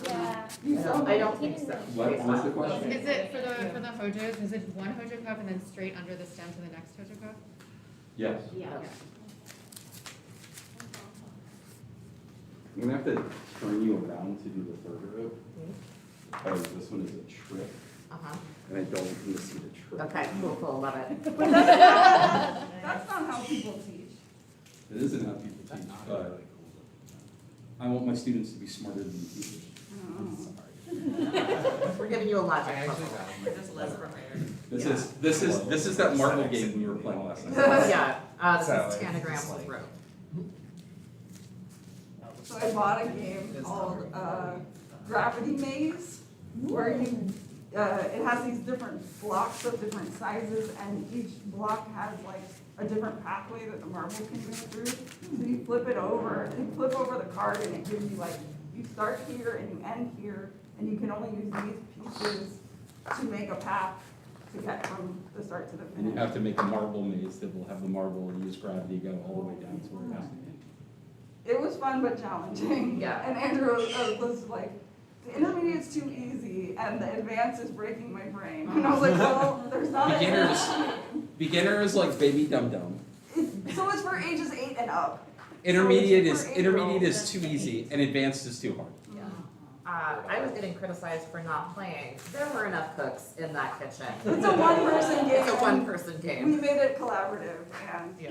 [SPEAKER 9] Yeah.
[SPEAKER 8] I don't
[SPEAKER 9] He
[SPEAKER 8] think so.
[SPEAKER 9] didn't
[SPEAKER 1] What's the question?
[SPEAKER 4] Is it for the Hojos, is it one Hojo cup and then straight under the stem to the next Hojo cup?
[SPEAKER 1] Yes.
[SPEAKER 8] Yeah.
[SPEAKER 1] I'm gonna have to turn you around to do the third row. Because this one is a trick,
[SPEAKER 8] Uh-huh.
[SPEAKER 1] and I don't want you to see the trick.
[SPEAKER 8] Okay, cool, love it.
[SPEAKER 3] That's not how people teach.
[SPEAKER 1] It isn't how people teach, but I want my students to be smarter than the teachers.
[SPEAKER 8] We're giving you a logic
[SPEAKER 5] I actually
[SPEAKER 8] puzzle.
[SPEAKER 5] got
[SPEAKER 2] We're just less prepared.
[SPEAKER 1] This is that marble game we were playing last night.
[SPEAKER 8] Yeah, this
[SPEAKER 5] So,
[SPEAKER 8] is
[SPEAKER 5] it's
[SPEAKER 8] Tanagram
[SPEAKER 5] just
[SPEAKER 8] with
[SPEAKER 5] like-
[SPEAKER 8] rope.
[SPEAKER 3] So I bought a game called Gravity Maze, where you, it has these different blocks of different sizes, and each block has like a different pathway that the marble can go through. So you flip it over, you flip over the card, and it gives you like, you start here and you end here, and you can only use these pieces to make a path to get from the start to the
[SPEAKER 1] And you
[SPEAKER 3] finish.
[SPEAKER 1] have to make a marble maze that will have the marble and use gravity go all the way down to where it has to be.
[SPEAKER 3] It was fun but challenging.
[SPEAKER 8] Yeah.
[SPEAKER 3] And Andrew was like, the intermediate's too easy and the advanced is breaking my brain. And I was like, well, there's not
[SPEAKER 1] Beginner is like baby dum dum.
[SPEAKER 3] So it's for ages 8 and up.
[SPEAKER 1] Intermediate
[SPEAKER 3] So
[SPEAKER 1] is
[SPEAKER 3] it's for 8-year-olds.
[SPEAKER 1] too easy, and advanced is too hard.
[SPEAKER 8] I was getting criticized for not playing. There were enough cooks in that kitchen.
[SPEAKER 3] It's a one-person game.
[SPEAKER 8] It's a one-person
[SPEAKER 3] We
[SPEAKER 8] game.
[SPEAKER 3] made it collaborative and
[SPEAKER 8] Yeah.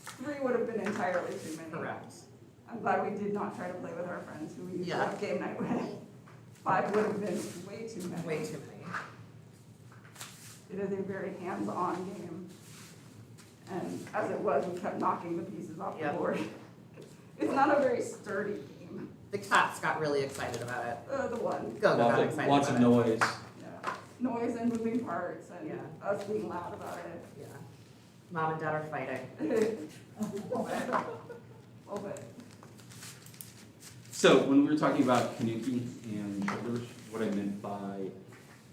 [SPEAKER 3] 3 would have been entirely too many.
[SPEAKER 8] Correct.
[SPEAKER 3] I'm glad we did not try to play with our friends who we used to
[SPEAKER 8] Yeah.
[SPEAKER 3] have game night with. 5 would have been way too many.
[SPEAKER 8] Way too many.
[SPEAKER 3] It is a very hands-on game. And as it was, we kept knocking the pieces off the
[SPEAKER 8] Yep.
[SPEAKER 3] board. It's not a very sturdy game.
[SPEAKER 8] The cats got really excited about it.
[SPEAKER 3] The one,
[SPEAKER 8] Gogo got excited
[SPEAKER 1] Lots
[SPEAKER 8] about
[SPEAKER 1] of
[SPEAKER 8] it.
[SPEAKER 1] noise.
[SPEAKER 3] yeah. Noise and moving parts and
[SPEAKER 8] Yeah.
[SPEAKER 3] us being loud about it.
[SPEAKER 8] Yeah. Mom and dad are fighting.
[SPEAKER 3] A little bit. A little bit.
[SPEAKER 1] So when we were talking about Kanuki and shoulders, what I meant by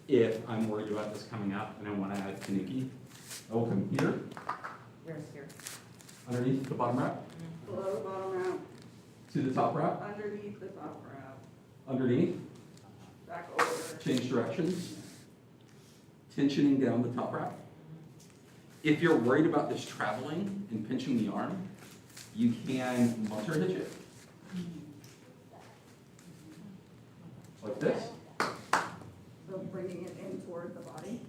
[SPEAKER 1] if I'm worried about this coming up and I want to add Kanuki, I will come here,
[SPEAKER 8] Where's here?
[SPEAKER 1] underneath the bottom wrap,
[SPEAKER 3] Below the bottom wrap,
[SPEAKER 1] to the top wrap,
[SPEAKER 3] underneath the top wrap,
[SPEAKER 1] underneath,
[SPEAKER 3] back over.
[SPEAKER 1] change directions, tensioning down the top wrap. If you're worried about this traveling and pinching the arm, you can mulcher hitch it. Like this.
[SPEAKER 3] So bringing it in toward the body.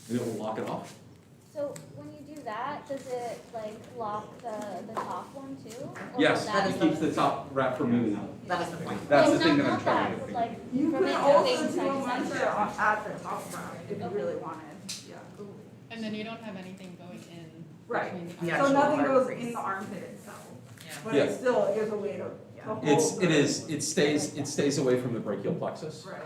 [SPEAKER 1] And it will lock it off.
[SPEAKER 9] So when you do that, does it like lock the top one too? Or
[SPEAKER 1] Yes,
[SPEAKER 9] does that
[SPEAKER 1] it keeps the top wrap from moving up.
[SPEAKER 8] That is the point.
[SPEAKER 1] That's the
[SPEAKER 9] Like,
[SPEAKER 1] thing
[SPEAKER 9] not-
[SPEAKER 1] that I'm
[SPEAKER 9] not
[SPEAKER 1] trying to
[SPEAKER 9] but,
[SPEAKER 1] figure.
[SPEAKER 9] like,
[SPEAKER 3] You
[SPEAKER 9] from
[SPEAKER 3] could
[SPEAKER 9] it
[SPEAKER 3] also
[SPEAKER 9] moving
[SPEAKER 3] do
[SPEAKER 9] side
[SPEAKER 3] a
[SPEAKER 9] to side.
[SPEAKER 3] muncher at the top wrap if you really wanted, yeah.
[SPEAKER 11] And then you don't have anything going in
[SPEAKER 3] Right.
[SPEAKER 11] between the
[SPEAKER 8] The
[SPEAKER 11] arms.
[SPEAKER 3] So
[SPEAKER 8] actual
[SPEAKER 3] nothing goes
[SPEAKER 8] arteries.
[SPEAKER 3] in the armpit itself,
[SPEAKER 2] Yeah.
[SPEAKER 3] but
[SPEAKER 1] Yeah.
[SPEAKER 3] it still is a way to hold the-
[SPEAKER 1] It stays away from the brachial plexus.
[SPEAKER 3] Right,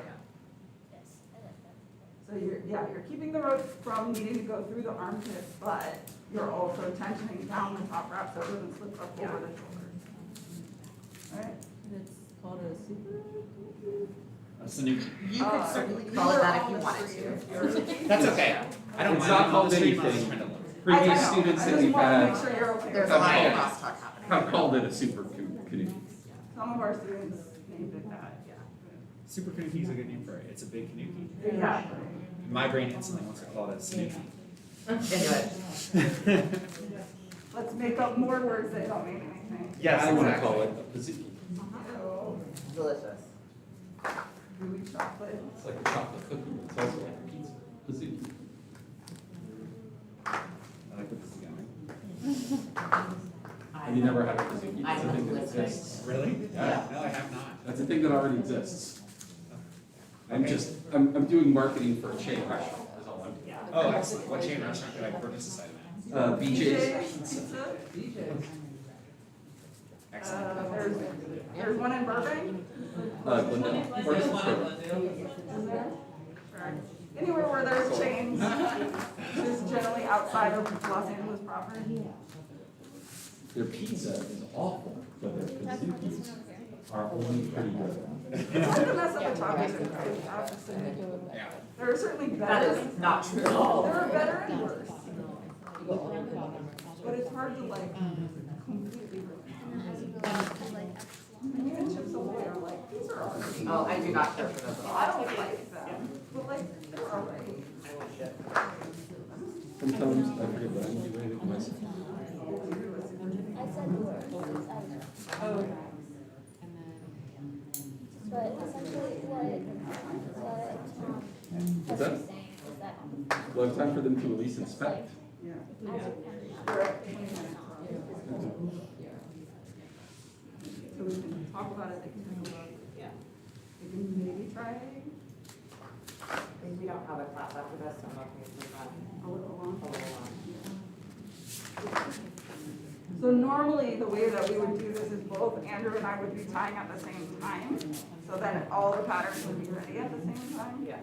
[SPEAKER 9] Yes, I like that.
[SPEAKER 3] so you're keeping the rope from needing to go through the armpit, but you're also tensioning down the top wrap so it doesn't slip up over the shoulders. Right?
[SPEAKER 2] It's called a super.
[SPEAKER 5] That's a new.
[SPEAKER 8] You could certainly call it that if you wanted to.
[SPEAKER 5] That's okay. I don't
[SPEAKER 1] It's
[SPEAKER 5] mind.
[SPEAKER 1] not
[SPEAKER 5] I'm
[SPEAKER 1] called
[SPEAKER 5] just trying to
[SPEAKER 1] anything.
[SPEAKER 5] look.
[SPEAKER 1] Previous students that we've
[SPEAKER 3] I
[SPEAKER 1] had
[SPEAKER 3] just want to make sure you're okay.
[SPEAKER 8] There's
[SPEAKER 3] with
[SPEAKER 8] a lot
[SPEAKER 3] that.
[SPEAKER 8] of crosstalk happening.
[SPEAKER 1] have called it a super Kanuki.
[SPEAKER 3] Some of our students named it that, yeah.
[SPEAKER 5] Super Kanuki is a good name for it. It's a big Kanuki.
[SPEAKER 3] Exactly.
[SPEAKER 5] My brain instantly wants to call it a Sanuki.
[SPEAKER 8] Anyway,
[SPEAKER 3] Let's make up more words that don't mean anything.
[SPEAKER 5] Yes,
[SPEAKER 1] I want to
[SPEAKER 5] exactly.
[SPEAKER 1] call it a Pazuki.
[SPEAKER 3] So,
[SPEAKER 8] delicious.
[SPEAKER 3] gooey chocolate.
[SPEAKER 1] It's like a chocolate cookie. It's also like a pizza. Pazuki.
[SPEAKER 5] I like where this is going.
[SPEAKER 1] Have you never had a Pazuki?
[SPEAKER 8] I
[SPEAKER 1] It's a thing
[SPEAKER 8] have
[SPEAKER 1] that
[SPEAKER 8] listening.
[SPEAKER 1] exists.
[SPEAKER 5] Really?
[SPEAKER 1] Yeah.
[SPEAKER 5] No, I have not.
[SPEAKER 1] That's a thing that already exists.
[SPEAKER 5] Okay.
[SPEAKER 1] I'm doing marketing for a chain restaurant, is all I'm doing.
[SPEAKER 5] Oh, excellent. What chain restaurant could I purchase this item at?
[SPEAKER 1] BJ's.
[SPEAKER 3] Pizza.
[SPEAKER 5] Excellent.
[SPEAKER 3] There's one in Burbank.
[SPEAKER 1] Glendale.
[SPEAKER 2] There's one of
[SPEAKER 1] Or-
[SPEAKER 2] those.
[SPEAKER 3] Is there? Sure. Anywhere where there's chains, is generally outside of Los Angeles proper.
[SPEAKER 1] Their pizza is awful, but their
[SPEAKER 9] That's this
[SPEAKER 1] Pazukis
[SPEAKER 9] one over here.
[SPEAKER 1] are only pretty good.
[SPEAKER 3] It's hard to mess up the topics, I have to say.
[SPEAKER 5] Yeah.
[SPEAKER 3] There are certainly
[SPEAKER 8] That
[SPEAKER 3] better.
[SPEAKER 8] is not true.
[SPEAKER 3] There are better and worse. But it's hard to like completely
[SPEAKER 9] And then as you go up to like X
[SPEAKER 3] And even Chips Ahoy are like, these are already.
[SPEAKER 8] Oh, I do not care for those at
[SPEAKER 3] I
[SPEAKER 8] all.
[SPEAKER 3] don't like them, but like, they're already.
[SPEAKER 1] Sometimes I forget what I'm doing with myself.
[SPEAKER 9] I said the word, I don't know.
[SPEAKER 3] Oh.
[SPEAKER 9] But essentially what
[SPEAKER 1] What's that?
[SPEAKER 9] was saying is that
[SPEAKER 1] Well, it's time for them to at least inspect.
[SPEAKER 3] Yeah.
[SPEAKER 9] as you come
[SPEAKER 3] We're at 20 minutes. So we can talk about it, they can take a look.
[SPEAKER 8] Yeah.
[SPEAKER 3] They can maybe try
[SPEAKER 8] We don't have a class after this, so I'm not going to move on
[SPEAKER 3] a little long.
[SPEAKER 8] a little on.
[SPEAKER 3] So normally, the way that we would do this is both Andrew and I would be tying at the same time, so that all the patterns would be ready at the same time.
[SPEAKER 8] Yeah.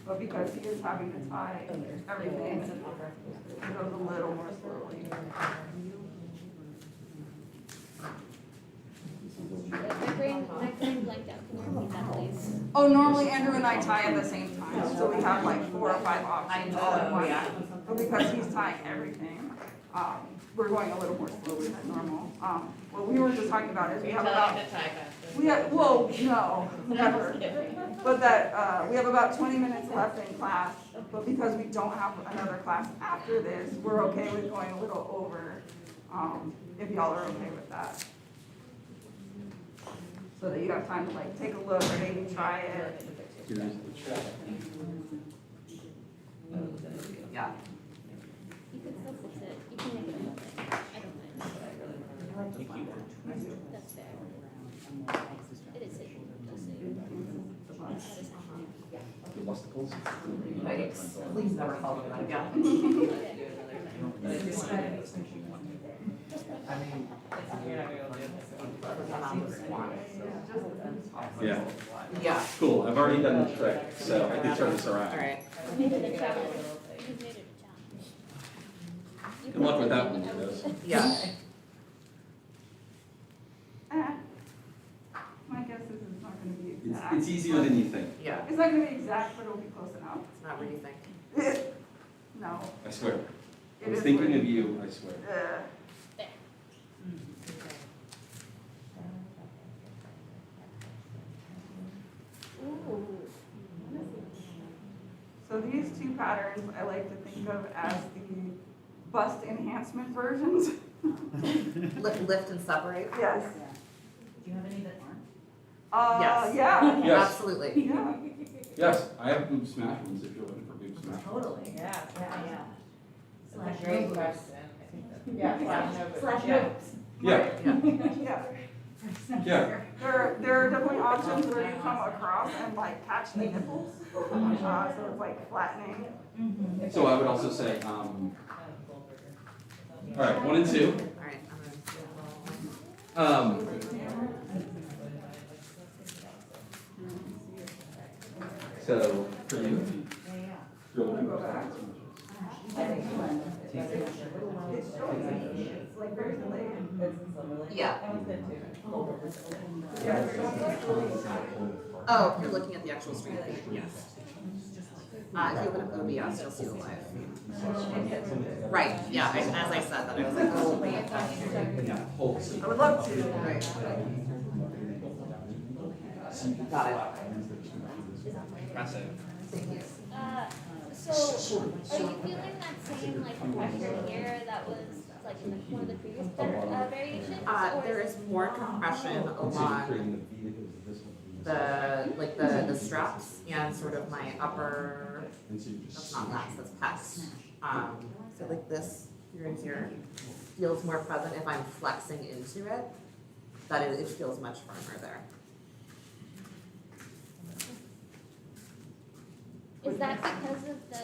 [SPEAKER 3] But because he is having to tie everything, it goes a little more slowly.
[SPEAKER 9] My brain blanked out, can you repeat that please?
[SPEAKER 3] Oh, normally Andrew and I tie at the same time, so we have like 4 or 5 options all at once. But because he's tying everything, we're going a little more slowly than normal. What we were just talking about is we have about, no, never. But that, we have about 20 minutes left in class, but because we don't have another class after this, we're okay with going a little over, if y'all are okay with that. So that you have time to like take a look or maybe try it.
[SPEAKER 1] Here's the check.
[SPEAKER 3] Yeah.
[SPEAKER 9] You can still fix it, you can make it a whole thing, I don't mind. That's fair. It is safe, just so you
[SPEAKER 1] The lusticles.
[SPEAKER 8] Yikes. Please never call them that again.
[SPEAKER 6] I mean, you're not gonna be able to do
[SPEAKER 1] Yeah,
[SPEAKER 8] Yeah,
[SPEAKER 1] cool. I've already done the trick, so I can turn this around.
[SPEAKER 8] all right.
[SPEAKER 9] You made it a challenge, you made it a challenge.
[SPEAKER 1] Good luck with that one, you guys.
[SPEAKER 8] Yeah.
[SPEAKER 3] Eh, exact.
[SPEAKER 1] It's easier than you think.
[SPEAKER 8] Yeah,
[SPEAKER 3] It's not gonna be exact, but it'll be close enough.
[SPEAKER 8] it's not what you think.
[SPEAKER 3] No.
[SPEAKER 1] I swear. I
[SPEAKER 3] It
[SPEAKER 1] was
[SPEAKER 3] is
[SPEAKER 1] thinking
[SPEAKER 3] what-
[SPEAKER 1] of you, I swear.
[SPEAKER 3] So these two patterns I like to think of as the bust enhancement versions.
[SPEAKER 8] Lift and separate?
[SPEAKER 3] Yes.
[SPEAKER 7] Do you have any that aren't?
[SPEAKER 8] Yes.
[SPEAKER 3] Yeah.
[SPEAKER 1] Yes.
[SPEAKER 8] Absolutely.
[SPEAKER 3] Yeah.
[SPEAKER 1] Yes, I have boob smash ones if you're looking for boob smash.
[SPEAKER 7] Totally.
[SPEAKER 2] Yeah.
[SPEAKER 7] Yeah.
[SPEAKER 2] That's a great question. I think that, yeah,
[SPEAKER 7] Slash
[SPEAKER 2] yeah.
[SPEAKER 7] notes.
[SPEAKER 1] Yeah,
[SPEAKER 3] Yeah.
[SPEAKER 1] yeah.
[SPEAKER 3] There are definitely options where you come across and like catch the nipples. So it's like flattening.
[SPEAKER 1] So I would also say, all right, 1 and 2.
[SPEAKER 8] All right, I'm gonna.
[SPEAKER 1] So for you, you're looking
[SPEAKER 3] Go
[SPEAKER 1] for
[SPEAKER 3] back. It's like very delayed.
[SPEAKER 8] Yeah.
[SPEAKER 3] Yeah.
[SPEAKER 8] Oh, you're looking at the actual stream feed, yes. If you open up OBS, you'll see the live feed. Right, yeah, as I said that, I was like, oh, wait.
[SPEAKER 1] hold C.
[SPEAKER 3] I would love to.
[SPEAKER 8] Right. Got it.
[SPEAKER 1] Impressive.
[SPEAKER 8] Thank you.
[SPEAKER 9] So, are you feeling that same like pressure here that was like in one of the previous variations? Or
[SPEAKER 8] There is more compression along the straps and sort of my upper, that's not lats, that's pecs. So like this here and here feels more present if I'm flexing into it. It feels much firmer there.
[SPEAKER 9] is that because of the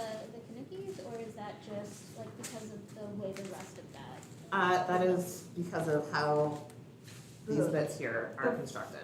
[SPEAKER 9] kanukis, or is that just like because of the way the rest of that?
[SPEAKER 8] That is because of how these bits here are constructed.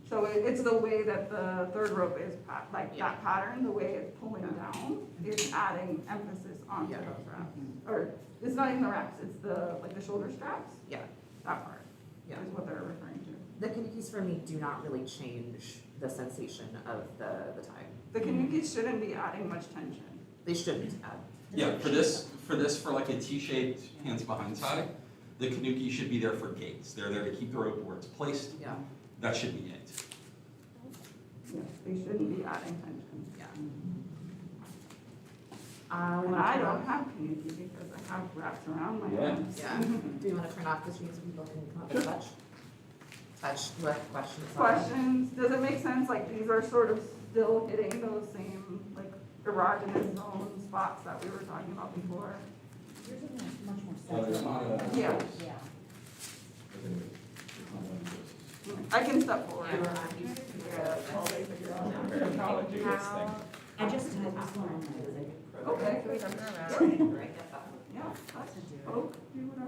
[SPEAKER 3] So it's the way that the third rope is, like that pattern, the way it's pulling down is adding emphasis onto
[SPEAKER 8] Yeah.
[SPEAKER 3] those wraps. Or it's not even the wraps, it's like the shoulder straps,
[SPEAKER 8] Yeah,
[SPEAKER 3] that part
[SPEAKER 8] yeah.
[SPEAKER 3] is what they're referring to.
[SPEAKER 8] The kanukis for me do not really change the sensation of the tie.
[SPEAKER 3] The kanukis shouldn't be adding much tension.
[SPEAKER 8] They shouldn't add.
[SPEAKER 1] Yeah, for like a T-shaped hands behind tie, the kanuki should be there for gates. They're there to keep the rope where it's placed.
[SPEAKER 8] Yeah,
[SPEAKER 1] That should be it.
[SPEAKER 3] Yes, they shouldn't be adding tension.
[SPEAKER 8] yeah.
[SPEAKER 3] And I don't have kanuki because I have wraps around my
[SPEAKER 1] Yeah.
[SPEAKER 3] arms.
[SPEAKER 8] Yeah. Do you want to turn off the stream so people can come up and touch? Touch with questions.
[SPEAKER 3] Questions, does it make sense, like these are sort of still hitting those same like erogenous zone spots that we were talking about before?
[SPEAKER 7] Yours is much more
[SPEAKER 1] So there's not
[SPEAKER 7] sensitive.
[SPEAKER 1] a-
[SPEAKER 3] Yeah.
[SPEAKER 7] Yeah.
[SPEAKER 3] I can step forward.
[SPEAKER 5] Technology, this thing.
[SPEAKER 7] I just had this one.
[SPEAKER 3] Okay.
[SPEAKER 2] Can we jump around?
[SPEAKER 8] Right, get that.
[SPEAKER 3] Yeah, touch, poke, do whatever.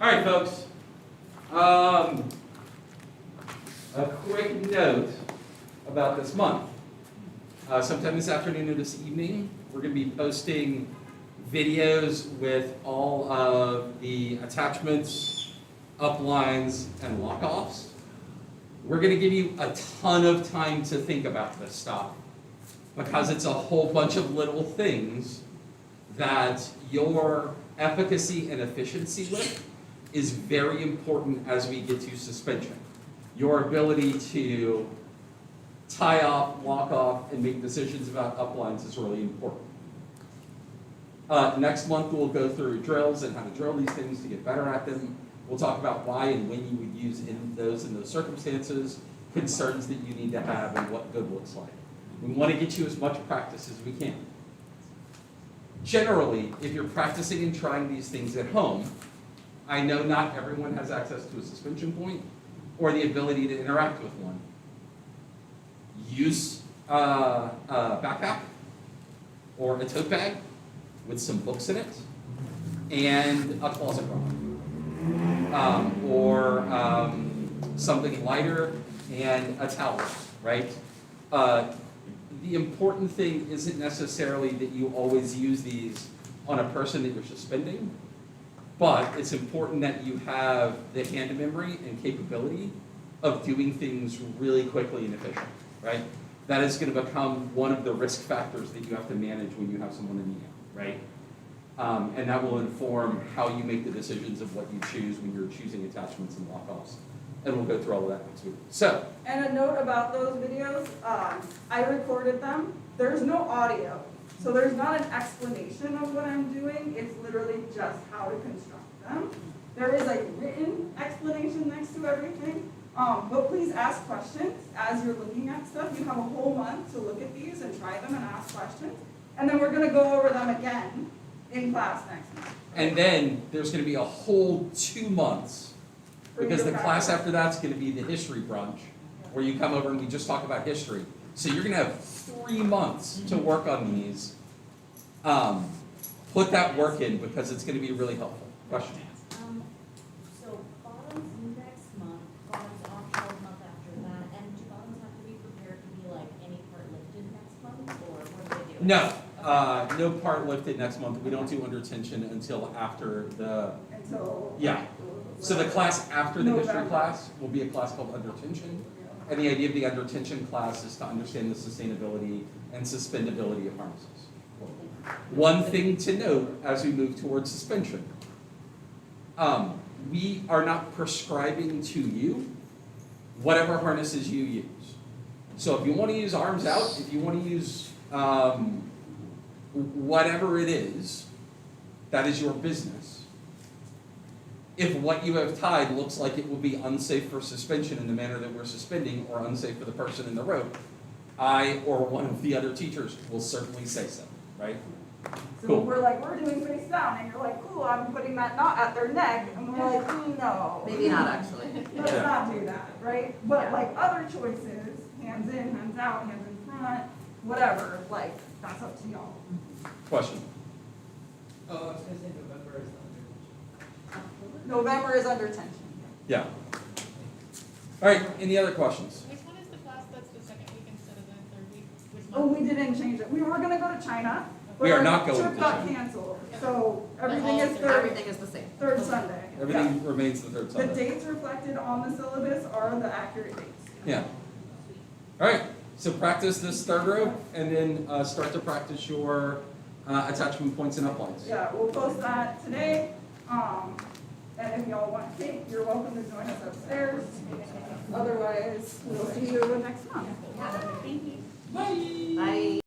[SPEAKER 1] All right, folks. A quick note about this month. Sometime this afternoon or this evening, we're going to be posting videos with all of the attachments, uplines, and lockoffs. We're going to give you a ton of time to think about this stuff because it's a whole bunch of little things that your efficacy and efficiency with is very important as we get to suspension. Your ability to tie off, lock off, and make decisions about uplines is really important. Next month, we'll go through drills and how to drill these things to get better at them. We'll talk about why and when you would use in those circumstances, concerns that you need to have, and what good looks like. We want to get you as much practice as we can. Generally, if you're practicing and trying these things at home, I know not everyone has access to a suspension point or the ability to interact with one. Use a backpack or a tote bag with some books in it and a closet rug, or something lighter and a towel, right? The important thing isn't necessarily that you always use these on a person that you're suspending, but it's important that you have the hand memory and capability of doing things really quickly and efficiently, right? That is going to become one of the risk factors that you have to manage when you have someone in the air, right? And that will inform how you make the decisions of what you choose when you're choosing attachments and lockoffs. And we'll go through all of that next week. So,
[SPEAKER 3] And a note about those videos, I recorded them. There's no audio. So there's not an explanation of what I'm doing. It's literally just how to construct them. There is a written explanation next to everything. But please ask questions as you're looking at stuff. You have a whole month to look at these and try them and ask questions. And then we're going to go over them again in class next month.
[SPEAKER 1] and then there's going to be a whole 2 months, because the class after that's going to be the history brunch, where you come over and we just talk about history. So you're going to have 3 months to work on these. Put that work in because it's going to be really helpful. Question?
[SPEAKER 7] So bottoms next month, bottoms optional month after that, and do bottoms have to be prepared to be like any part lifted next month, or what do they do?
[SPEAKER 1] No, no part lifted next month. We don't do under tension until after the,
[SPEAKER 3] Until.
[SPEAKER 1] yeah. So the class after the history
[SPEAKER 3] November.
[SPEAKER 1] class will be a class called under tension. And the idea of the under tension class is to understand the sustainability and suspendability of harnesses. One thing to note as we move towards suspension, we are not prescribing to you whatever harnesses you use. So if you want to use arms out, if you want to use whatever it is, that is your business. If what you have tied looks like it will be unsafe for suspension in the manner that we're suspending, or unsafe for the person in the rope, I or one of the other teachers will certainly say so, right?
[SPEAKER 3] So
[SPEAKER 1] Cool.
[SPEAKER 3] we're like, we're doing face down, and you're like, cool, I'm putting that knot at their neck, and we're like, no.
[SPEAKER 8] Maybe not actually.
[SPEAKER 3] Let's
[SPEAKER 1] Yeah.
[SPEAKER 3] not do that, right? But like other choices, hands in, hands out, hands in front, whatever, like, that's up to y'all.
[SPEAKER 1] Question?
[SPEAKER 6] Oh, I was gonna say November is
[SPEAKER 3] November is under tension.
[SPEAKER 1] Yeah. All right, any other questions?
[SPEAKER 11] Which one is the class that's the second week instead of the third week? Which
[SPEAKER 3] Oh,
[SPEAKER 11] month?
[SPEAKER 3] we didn't change it. We were gonna go to China. but
[SPEAKER 1] We are
[SPEAKER 3] our
[SPEAKER 1] not going
[SPEAKER 3] trip
[SPEAKER 1] to
[SPEAKER 3] got
[SPEAKER 1] China.
[SPEAKER 3] canceled, so everything
[SPEAKER 11] all
[SPEAKER 3] is
[SPEAKER 11] different.
[SPEAKER 8] Everything is the same.
[SPEAKER 3] third Sunday.
[SPEAKER 1] Everything remains the third
[SPEAKER 3] Yeah. The
[SPEAKER 1] Sunday.
[SPEAKER 3] dates reflected on the syllabus are the accurate dates.
[SPEAKER 1] Yeah. All right, so practice this third row, and then start to practice your attachment points and uplines.
[SPEAKER 3] Yeah, we'll post that today. And if y'all want cake, you're welcome to join us upstairs. Otherwise, we'll see you next month.
[SPEAKER 7] Thank you.
[SPEAKER 1] Bye.
[SPEAKER 8] Bye.